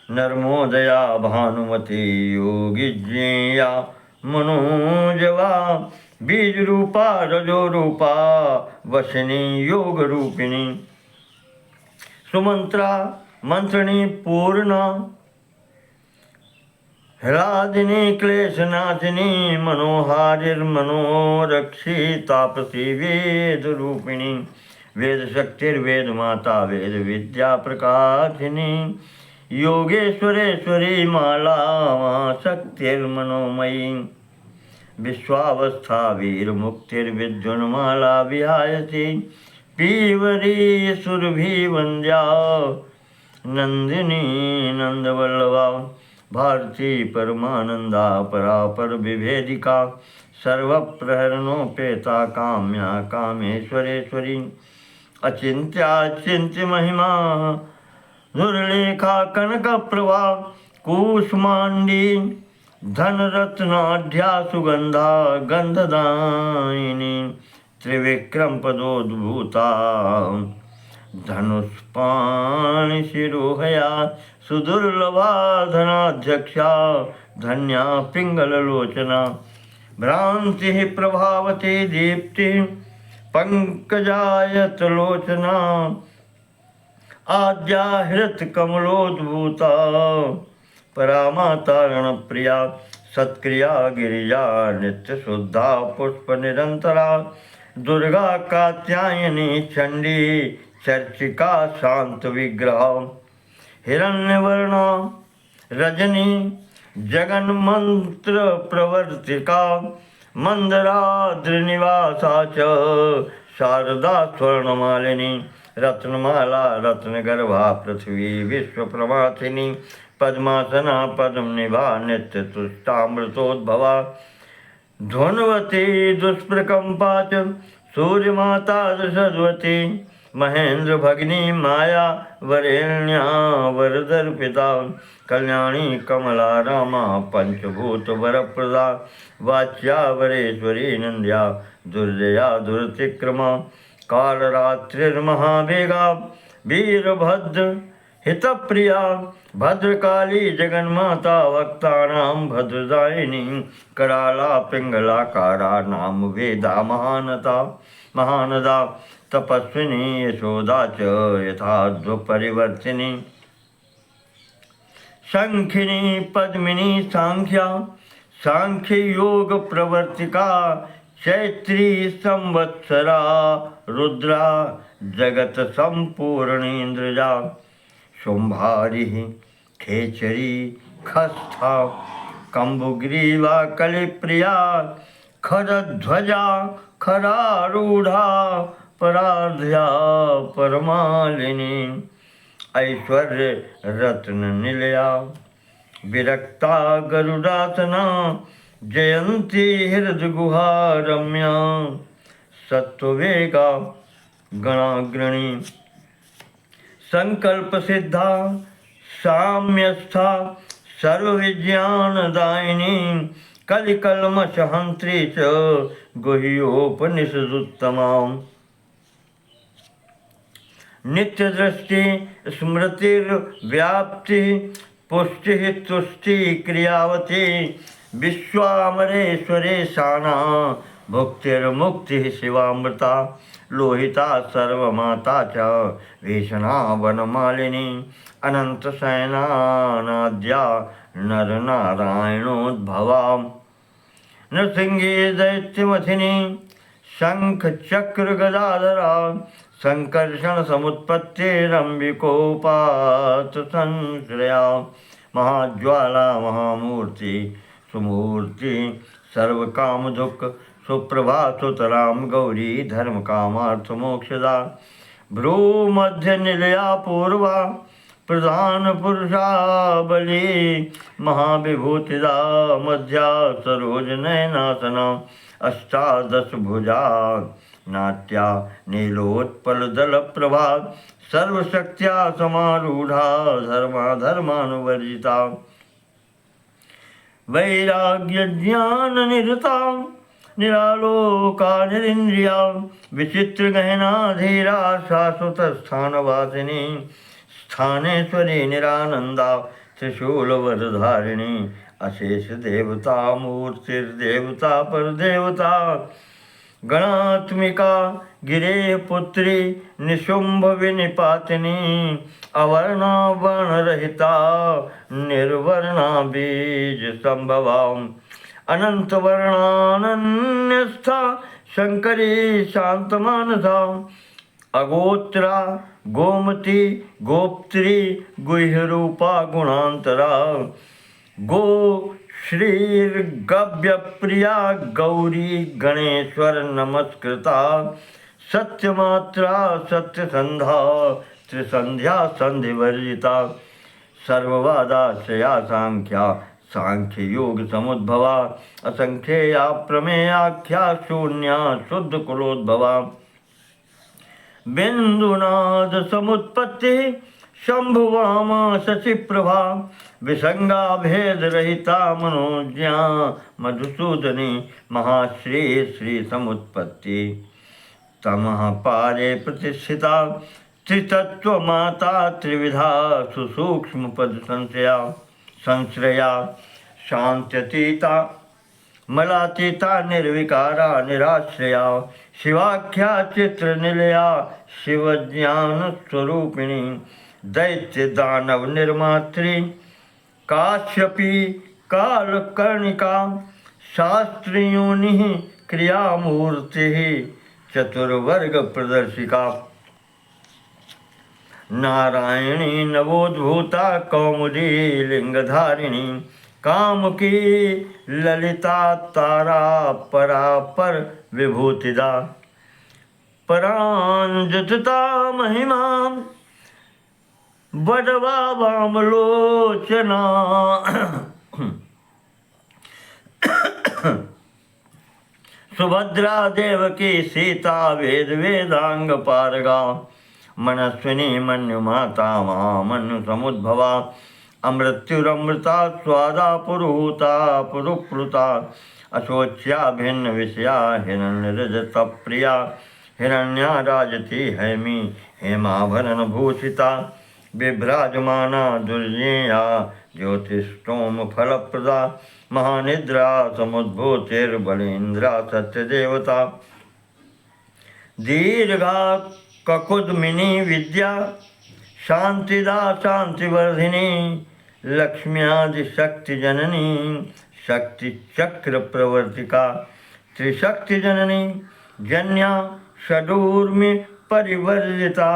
नर्मोदया भानुमती योगिज्ञेया मनोजवा बीज रूपा रजो रूपा वशिनी योग रूपिणी सुमंत्रा मंत्रिणी पूर्णा ह्लादिनी क्लेशनाशिनी मनोहारिर्मनोरक्षी तापसी वेद रूपिणी वेद शक्तिर्वेद माता वेद विद्या प्रकाशिनी योगेश्वरेश्वरी माला महाशक्तिर्मनोमयी विश्वावस्था वीर मुक्तिर्विद्युन्माला विहायसी पीवरी सुरभि वंद्या नंदिनी नंदवल्लभा भारती परमानंदा परापर विभेदिका सर्वप्रहरणोपेता काम्या कामेश्वरेश्वरी अचिंत्या चिंत्य महिमा दुर्लेखा कनक प्रभा कूष्मांडी धनरत्नाढ्या सुगंधा गंधदायिनी त्रिविक्रम पदोद्भूता धनुष्पाणि शिरोहया सुदुर्लभा धनाध्यक्षा धन्या पिंगललोचना भ्रांति प्रभावती दीप्ति पंकजायत लोचना आद्या हृत कमलोद्भूता परामाता प्रिया सत्क्रिया गिरिजा नित्य शुद्धा पुष्प निरंतरा दुर्गा कात्यायनी चंडी चर्चिका शांत विग्रह हिरण्यवर्णा रजनी जगन मंत्र प्रवर्तिका मंदराद्रिनिवासा च शारदा स्वर्णमालिनी रत्नमाला रत्नगर्भा पृथ्वी विश्वप्रमाथिनी पद्मासना पद्मनिभा नित्य तुष्टामृतोद्भवा ध्वनवती दुष्प्रकंपा च सूर्यमाता सरस्वती महेंद्र भगिनी माया वरेण्या वरदर्पिता कल्याणी कमला रामा पंचभूत वरप्रदा वाच्या वरेश्वरी नंद्या दुर्जया दुरतिक्रमा कालरात्रिर्महावेगा वीरभद्र हितप्रिया भद्रकाली जगन्माता वक्तानां भद्रदायिनी कराला पिंगलाकारा नाम वेदा महानदा तपस्विनी यशोदा च यथाध्वपरिवर्तिनी शंखिनी पद्मिनी सांख्य योग प्रवर्तिका चैत्री संवत्सरा रुद्रा जगत संपूर्णेन्द्रजा शुंभारि खेचरी खस्था कंबुग्रीवा कलिप्रिया खरध्वजा खरारूढ़ा पराध्या परमालिनी ऐश्वर्य रत्न निलया विरक्ता गरुडासना जयंती हृदय गुहा रम्या सत्ववेगा गणाग्रणी संकल्प सिद्धा साम्यस्था सर्वविज्ञानदायिनी कलिकल्मषहंत्री च गुह्योपनिषदुत्तमा नित्यदृष्टि स्मृतिर्व्याप्ति पुष्टि तुष्टि क्रियावती विश्वामरेश्वरे शाना भुक्तिर्मुक्ति शिवामृता लोहिता सर्वमाता च भीषणा वनमालिनी अनंत शयनानाद्या नर नारायणोद्भवा नृसिंहे दैत्यमथिनी शंख चक्र गदाधरा संकर्षण समुत्पत्तिरंबिकोपात संश्रया महाज्वाला महामूर्ति सुमूर्ति सर्वकाम दुख सुप्रभा सुतराम गौरी धर्म कामार्थ मोक्षदा भ्रू मध्य निलया पूर्वा प्रधान पुरुषा बली महाविभूतिदा मध्या सरोज नयनासना अष्टादश भुजा नाट्या नीलोत्पल दल प्रभा सर्वशक्त्या समारूढ़ा धर्मा धर्मानुवर्जिता वैराग्य ज्ञान निरता निरालोका निरिंद्रिया विचित्र गहना धीरा शाश्वत स्थानवासिनी स्थानेश्वरी निरानंदा त्रिशूल वरधारिणी अशेष देवता मूर्तिर्देवता पर देवता गणात्मिका गिरे पुत्री निशुंभ विनिपातिनी अवर्णा वर्णरहिता निर्वर्णा बीज संभवा अनंत वर्णानन्यस्था शंकरी शांतमानसा अगोत्रा गोमती गोप्त्री गुह्यरूपा गुणांतरा गो श्रीर्गव्य प्रिया गौरी गणेश्वर नमस्कृता सत्यमात्रा सत्यसंधा त्रिसंध्या संधिवर्जिता सर्ववादाश्रया सांख्या सांख्य योग समुद्भवा असंख्येया प्रमेयाख्या शून्या शुद्ध कुलोद्भवा बिंदुनाद समुत्पत्ति शंभुवामा शशिप्रभा विसंगा भेद रहिता मनोज्ञा मधुसूदनी महाश्री श्री समुत्पत्ति तमः पारे प्रतिष्ठिता त्रितत्व माता त्रिविधा सुसूक्ष्म पद संश्रया शांत्यतीता मलातीता निर्विकारा निराश्रया शिवाख्या चित्र निलया शिवज्ञान स्वरूपिणी दैत्य दानव निर्मात्री काश्यपी कालकर्णिका शास्त्रियोनि क्रियामूर्ति चतुर्वर्ग प्रदर्शिका नारायणी नवोद्भूता कौमुदी लिंगधारिणी कामुकी ललिता तारा परापर विभूतिदा परांजतता महिमा बडवा वामलोचना सुभद्रा देवकी सीता वेद वेदांग पारगा मनस्विनी मनु माता मनु समुद्भवा अमृत्युरमृता स्वादा पुरुहूता पुरुप्लुता अशोच्या भिन्न विषया हिरण्यरजत प्रिया हिरण्या राजती हैमी हेमाभरण भूषिता विभ्राजमाना दुर्जेया ज्योतिष्टोम फलप्रदा महानिद्रा समुद्भूतिर्बलेन्द्रा सत्यदेवता दीर्घा ककुद्मिनी विद्या शांतिदा शांतिवर्धिनी लक्ष्म्यादिशक्तिजननी शक्तिचक्र प्रवर्तिका त्रिशक्तिजननी जन्या षडूर्मि परिवर्जिता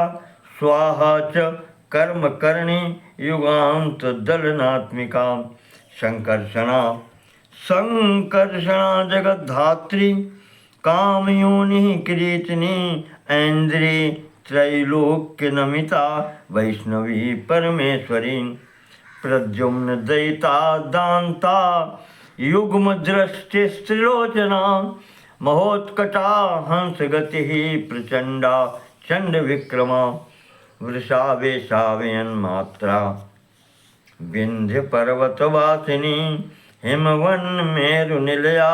स्वाहा च कर्मकर्णी युगांत दलनात्मिका संकर्षणा जगद्धात्री कामयोनि किरीटिनी ऐन्द्री त्रैलोक्य नमिता वैष्णवी परमेश्वरी प्रद्युम्न दयिता दान्ता युग्म दृष्टिस्त्रिलोचना महोत्कटा हंसगति प्रचंडा चंड विक्रमा वृषावेशावयन्मात्रा विंध्य पर्वतवासिनी हिमवन मेरु निलया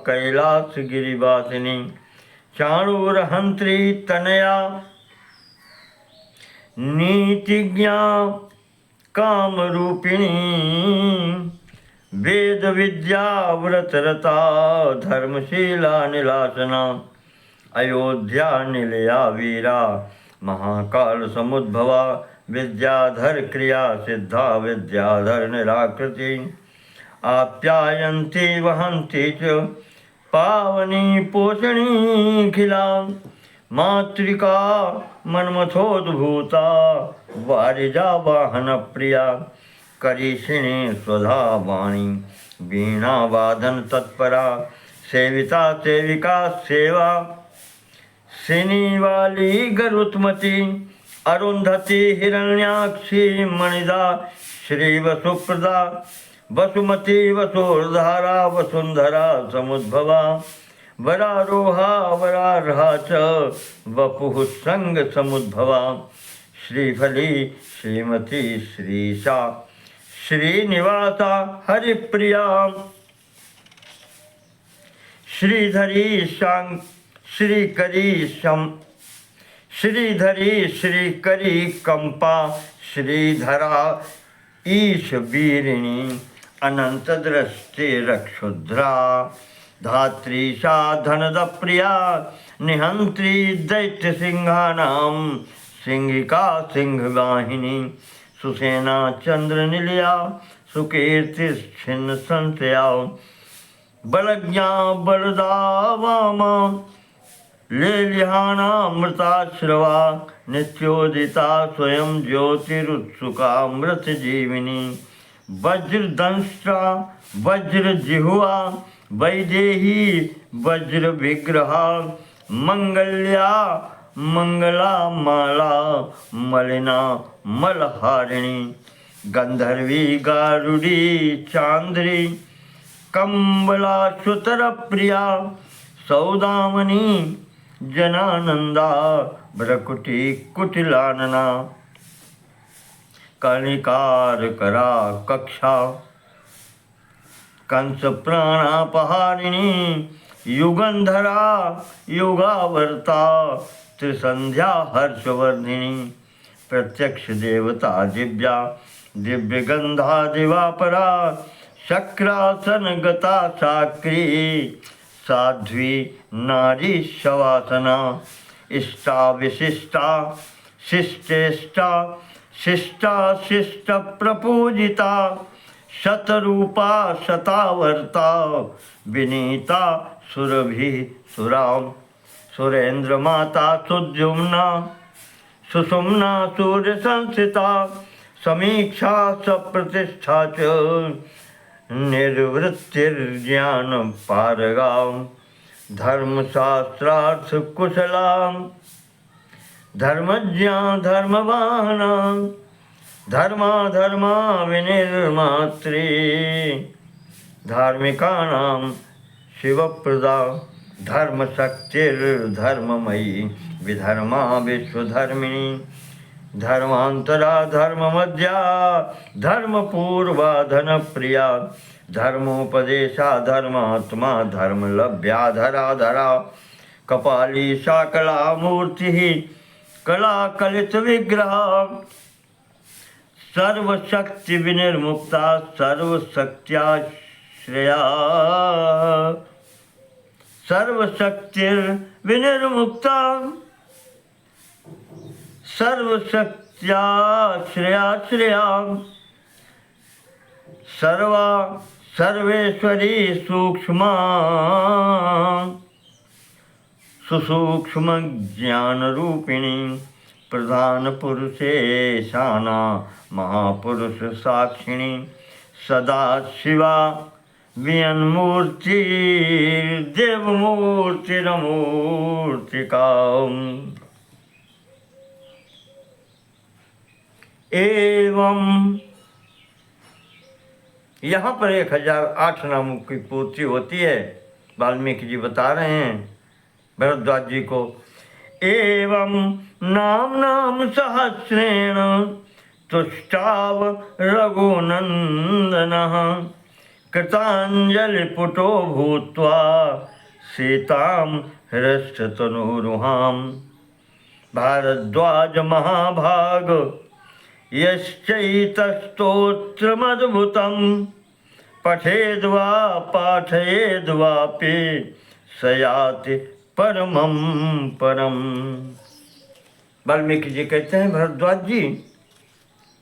कैलास गिरिवासिनी चाणूरहंत्री तनया नीतिज्ञा कामरूपिणी वेद विद्या व्रतरता धर्मशीला निलासना अयोध्या निलया वीरा महाकाल समुद्भवा विद्याधर क्रिया सिद्धा विद्याधर निराकृति आप्यायन्ति वहन्ति च पावनी पोषणी खिला मातृका मन्मथोद्भूता वारिजा वाहन प्रिया करीषिणी स्वधा वाणी वीणा वादन तत्परा सेविता सेविका सेवा सिनीवाली गरुत्मती अरुंधति हिरण्याक्षी मणिदा श्रीवसुप्रदा वसुमती वसुर्धारा वसुंधरा समुद्भवा वरारोहा वरारहा च वपुः संग समुद्भवा श्रीफली श्रीमती श्रीशा श्रीनिवासा हरिप्रिया श्रीधरी श्रीधरी श्रीकरी कंपा श्रीधरा ईश वीरिणी अनंत दृष्टि रक्षुद्रा धात्रीशा धनद प्रिया निहंत्री दैत्य सिंहानाम सिंहिका सिंहवाहिनी सुसेना चंद्र निलया सुकीर्ति छिन्न संशया बलज्ञा बलदा वामा लेलिहानामृताश्रवा नित्योदिता स्वयं ज्योतिरुत्सुका मृत जीविनी वज्रदंष्ट्रा वज्रजिह्वा वैदेही वज्र विग्रहा मंगल्या मंगला माला मलिना मलहारिणी गंधर्वी गारुड़ी चांद्री कंबला सुतर प्रिया सौदामनी जनानंदा भ्रकुटी कुटिलानना कर्णिकार करा कक्षा कंस प्राणापहारिणी युगंधरा योगावर्ता त्रिसंध्या हर्षवर्धिनी प्रत्यक्ष देवता दिव्या दिव्य गंधा दिवापरा शक्रासन गता साक्री साध्वी नारी शवासना इष्टा विशिष्टा शिष्टेष्टा शिष्टा शिष्ट प्रपूजिता शतरूपा शतावर्ता विनीता सुरभि सुराम सुरेंद्र माता सुद्युम्ना सुषुम्ना सूर्य संस्थिता समीक्षा सप्रतिष्ठा च निर्वृत्तिर्ज्ञान पारगाम धर्मशास्त्रार्थ कुशलाम धर्मज्ञा धर्मवाना धर्मा धर्मा विनिर्मात्री धार्मिकानां शिवप्रदा धर्मशक्तिर्धर्ममयी विधर्मा विश्वधर्मिणी धर्मांतरा धर्ममध्या धर्मपूर्वा धनप्रिया धर्मोपदेशा धर्मात्मा धर्मलभ्या धरा कपाली शाकला मूर्ति कला कलित विग्रह सर्वशक्ति विनिर्मुक्ता सर्वशक्त्याश्रया सर्वशक्तिर्विनिर्मुक्ता सर्वशक्त्याश्रया सर्वा सर्वेश्वरी सूक्ष्मा सुसूक्ष्म ज्ञान रूपिणी प्रधान पुरुषेशाना महापुरुष साक्षिणी सदा शिवा वियन्मूर्ति देवमूर्तिरमूर्तिका एवं यहाँ पर 1008 नामों की पूर्ति होती है। वाल्मीकि जी बता रहे हैं भरद्वाज जी को, एवं नाम सहस्रेण तुष्टाव रघुनंदनः कृतांजलिपुटो भूत्वा सीतां हृष्टतनूरुहां भारद्वाज महाभाग यश्चैतस्तोत्रमद्भुतं पठेद्वा पाठयेद्वापि सयाति परमं परम। वाल्मीकि जी कहते हैं भरद्वाज जी,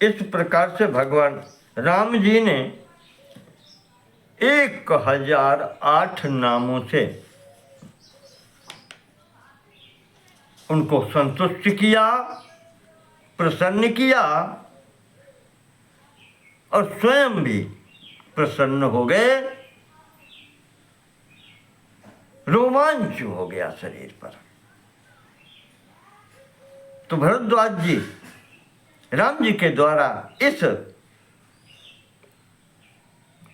इस प्रकार से भगवान राम जी ने 1008 नामों से उनको संतुष्ट किया, प्रसन्न किया और स्वयं भी प्रसन्न हो गए, रोमांच हो गया शरीर पर। तो भरद्वाज जी राम जी के द्वारा इस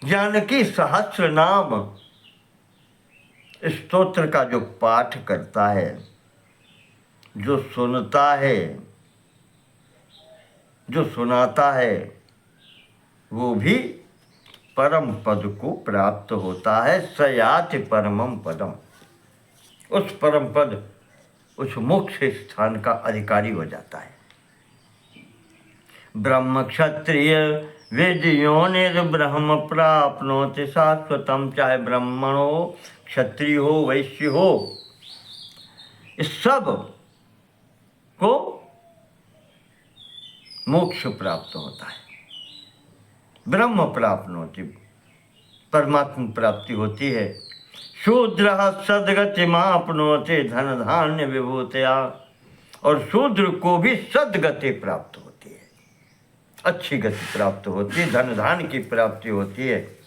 जानकी सहस्र नाम स्तोत्र का जो पाठ करता है, जो सुनता है, जो सुनाता है, वो भी परम पद को प्राप्त होता है। सयाति परमम पदम, उस परम पद, उस मोक्ष स्थान का अधिकारी हो जाता है। ब्रह्म क्षत्रिय वेदयोनिर ब्रह्म प्राप्नोति शाश्वतम, चाहे ब्राह्मण हो, क्षत्रिय हो, वैश्य हो, इस सब को मोक्ष प्राप्त होता है। ब्रह्म प्राप्नोति, परमात्मा प्राप्ति होती है। शूद्र सदगति मापनोति धन धान्य विभूतया, और शूद्र को भी सदगति प्राप्त होती है, अच्छी गति प्राप्त होती है, धन धान्य की प्राप्ति होती है।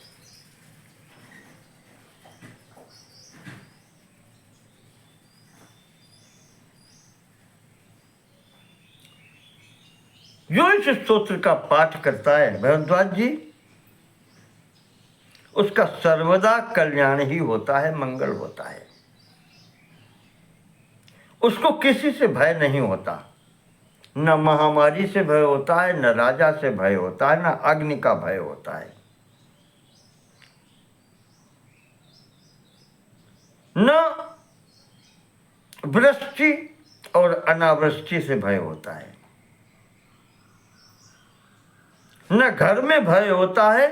जो इस स्तोत्र का पाठ करता है भरद्वाज जी, उसका सर्वदा कल्याण ही होता है, मंगल होता है। उसको किसी से भय नहीं होता, न महामारी से भय होता है, न राजा से भय होता है, न अग्नि का भय होता है। न वृष्टि और अनावृष्टि से भय होता है, न घर में भय होता है,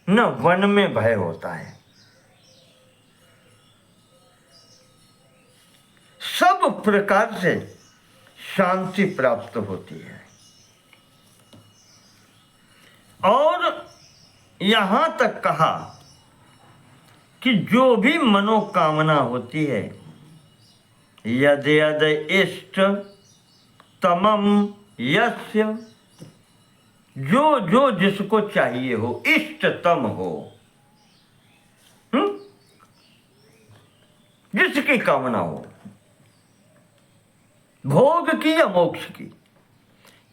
न वन में भय होता है। सब प्रकार से शांति प्राप्त होती है। और यहां तक कहा कि जो भी मनोकामना होती है, यद यद इष्ट तमम यस्य, जो जो जिसको चाहिए हो, इष्टतम हो, जिसकी कामना हो, भोग की या मोक्ष की,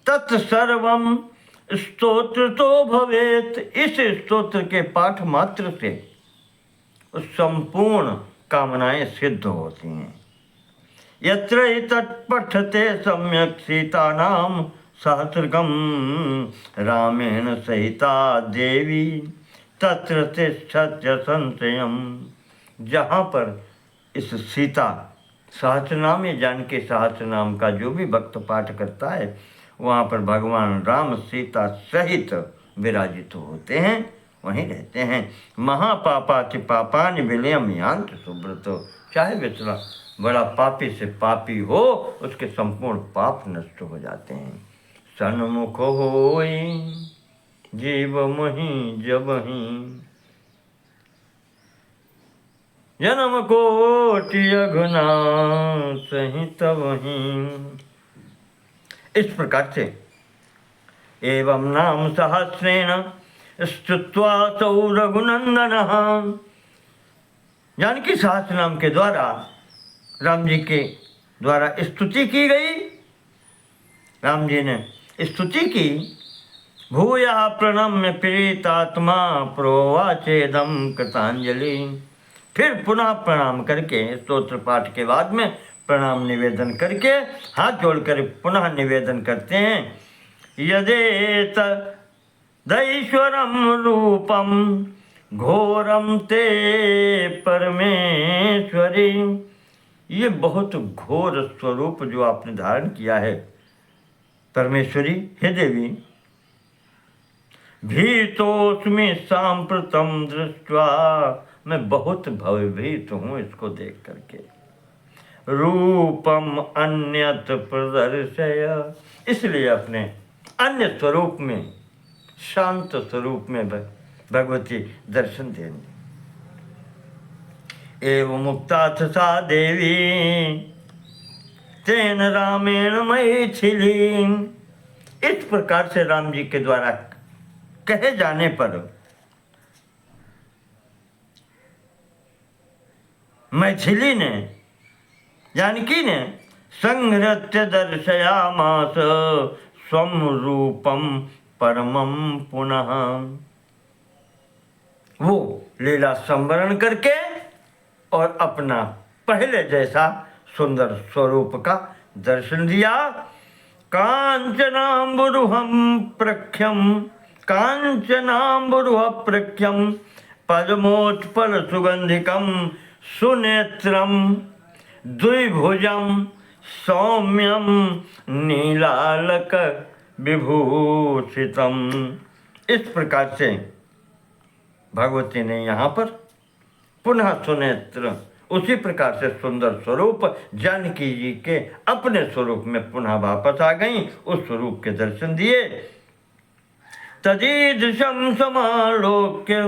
तत्सर्वम स्तोत्र तो भवेत। इस स्तोत्र के पाठ मात्र से संपूर्ण कामनाएं सिद्ध होती हैं। यत्र तत्पठते सम्यक सीतानाम सहस्रकम रामेण सहिता देवी तत्र तिष्ठत्य संशयम्। जहाँ पर इस सीता सहस्रनाम या जानकी सहस्रनाम का जो भी भक्त पाठ करता है, वहाँ पर भगवान राम सीता सहित विराजित होते हैं, वहीं रहते हैं। महापापाति पापानि विलयम यान्ति सुब्रतो। चाहे बेचारा बड़ा पापी से पापी हो, उसके संपूर्ण पाप नष्ट हो जाते हैं। सन्मुख होई जीव मही जबही जन्म कोटि अघुना सही तबही। इस प्रकार से एवं नाम सहस्रेण स्तुत्वा सौ रघुनंदनः। जानकी सहस्र नाम के द्वारा राम जी के द्वारा स्तुति की गई। राम जी ने स्तुति की। भूया प्रणम्य प्रीतात्मा प्रोवाचेदम कृतांजलि। फिर पुनः प्रणाम करके, स्तोत्र पाठ के बाद में प्रणाम निवेदन करके हाथ जोड़कर पुनः निवेदन करते हैं। यदेत दैश्वरम रूपम घोरम ते परमेश्वरी। ये बहुत घोर स्वरूप जो आपने धारण किया है परमेश्वरी, हे देवी, भीतोस्मि सांप्रतम दृष्ट्वा। मैं बहुत भयभीत हूँ इसको देख करके। रूपम अन्यत प्रदर्शय। इसलिए अपने अन्य स्वरूप में, शांत स्वरूप में भगवती दर्शन देंगे। एवं मुक्ता सा देवी तेन रामेण मैथिली। इस प्रकार से राम जी के द्वारा कहे जाने पर मैथिली ने, जानकी ने संहृत्य दर्शयामास स्वम रूपम परमम पुनः। वो लीला संवरण करके और अपना पहले जैसा सुंदर स्वरूप का दर्शन दिया। कांचनाम्बुरुहं प्रख्यम, कांचनाम्बुरुह प्रख्यम पद्मोत्पल सुगंधिकम सुनेत्रम द्विभुजम सौम्यम नीलालक विभूषितम। इस प्रकार से भगवती ने यहाँ पर पुनः सुनेत्र, उसी प्रकार से सुंदर स्वरूप जानकी जी के अपने स्वरूप में पुनः वापस आ गई, उस स्वरूप के दर्शन दिए। तदीदृशं समालोक्य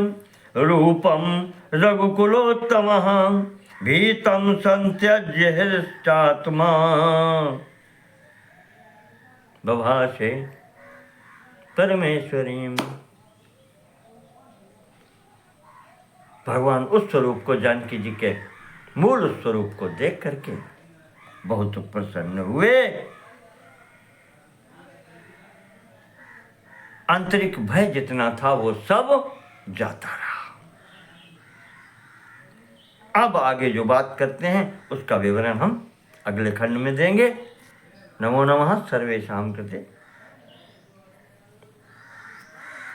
रूपम रघुकुलोत्तमः भीतम संत्यज्य हृष्टात्मा बभाषे परमेश्वरीम। भगवान उस स्वरूप को, जानकी जी के मूल स्वरूप को देख करके बहुत प्रसन्न हुए। आंतरिक भय जितना था वो सब जाता रहा। अब आगे जो बात करते हैं उसका विवरण हम अगले खंड में देंगे। नमो नमः सर्वेषां कृते।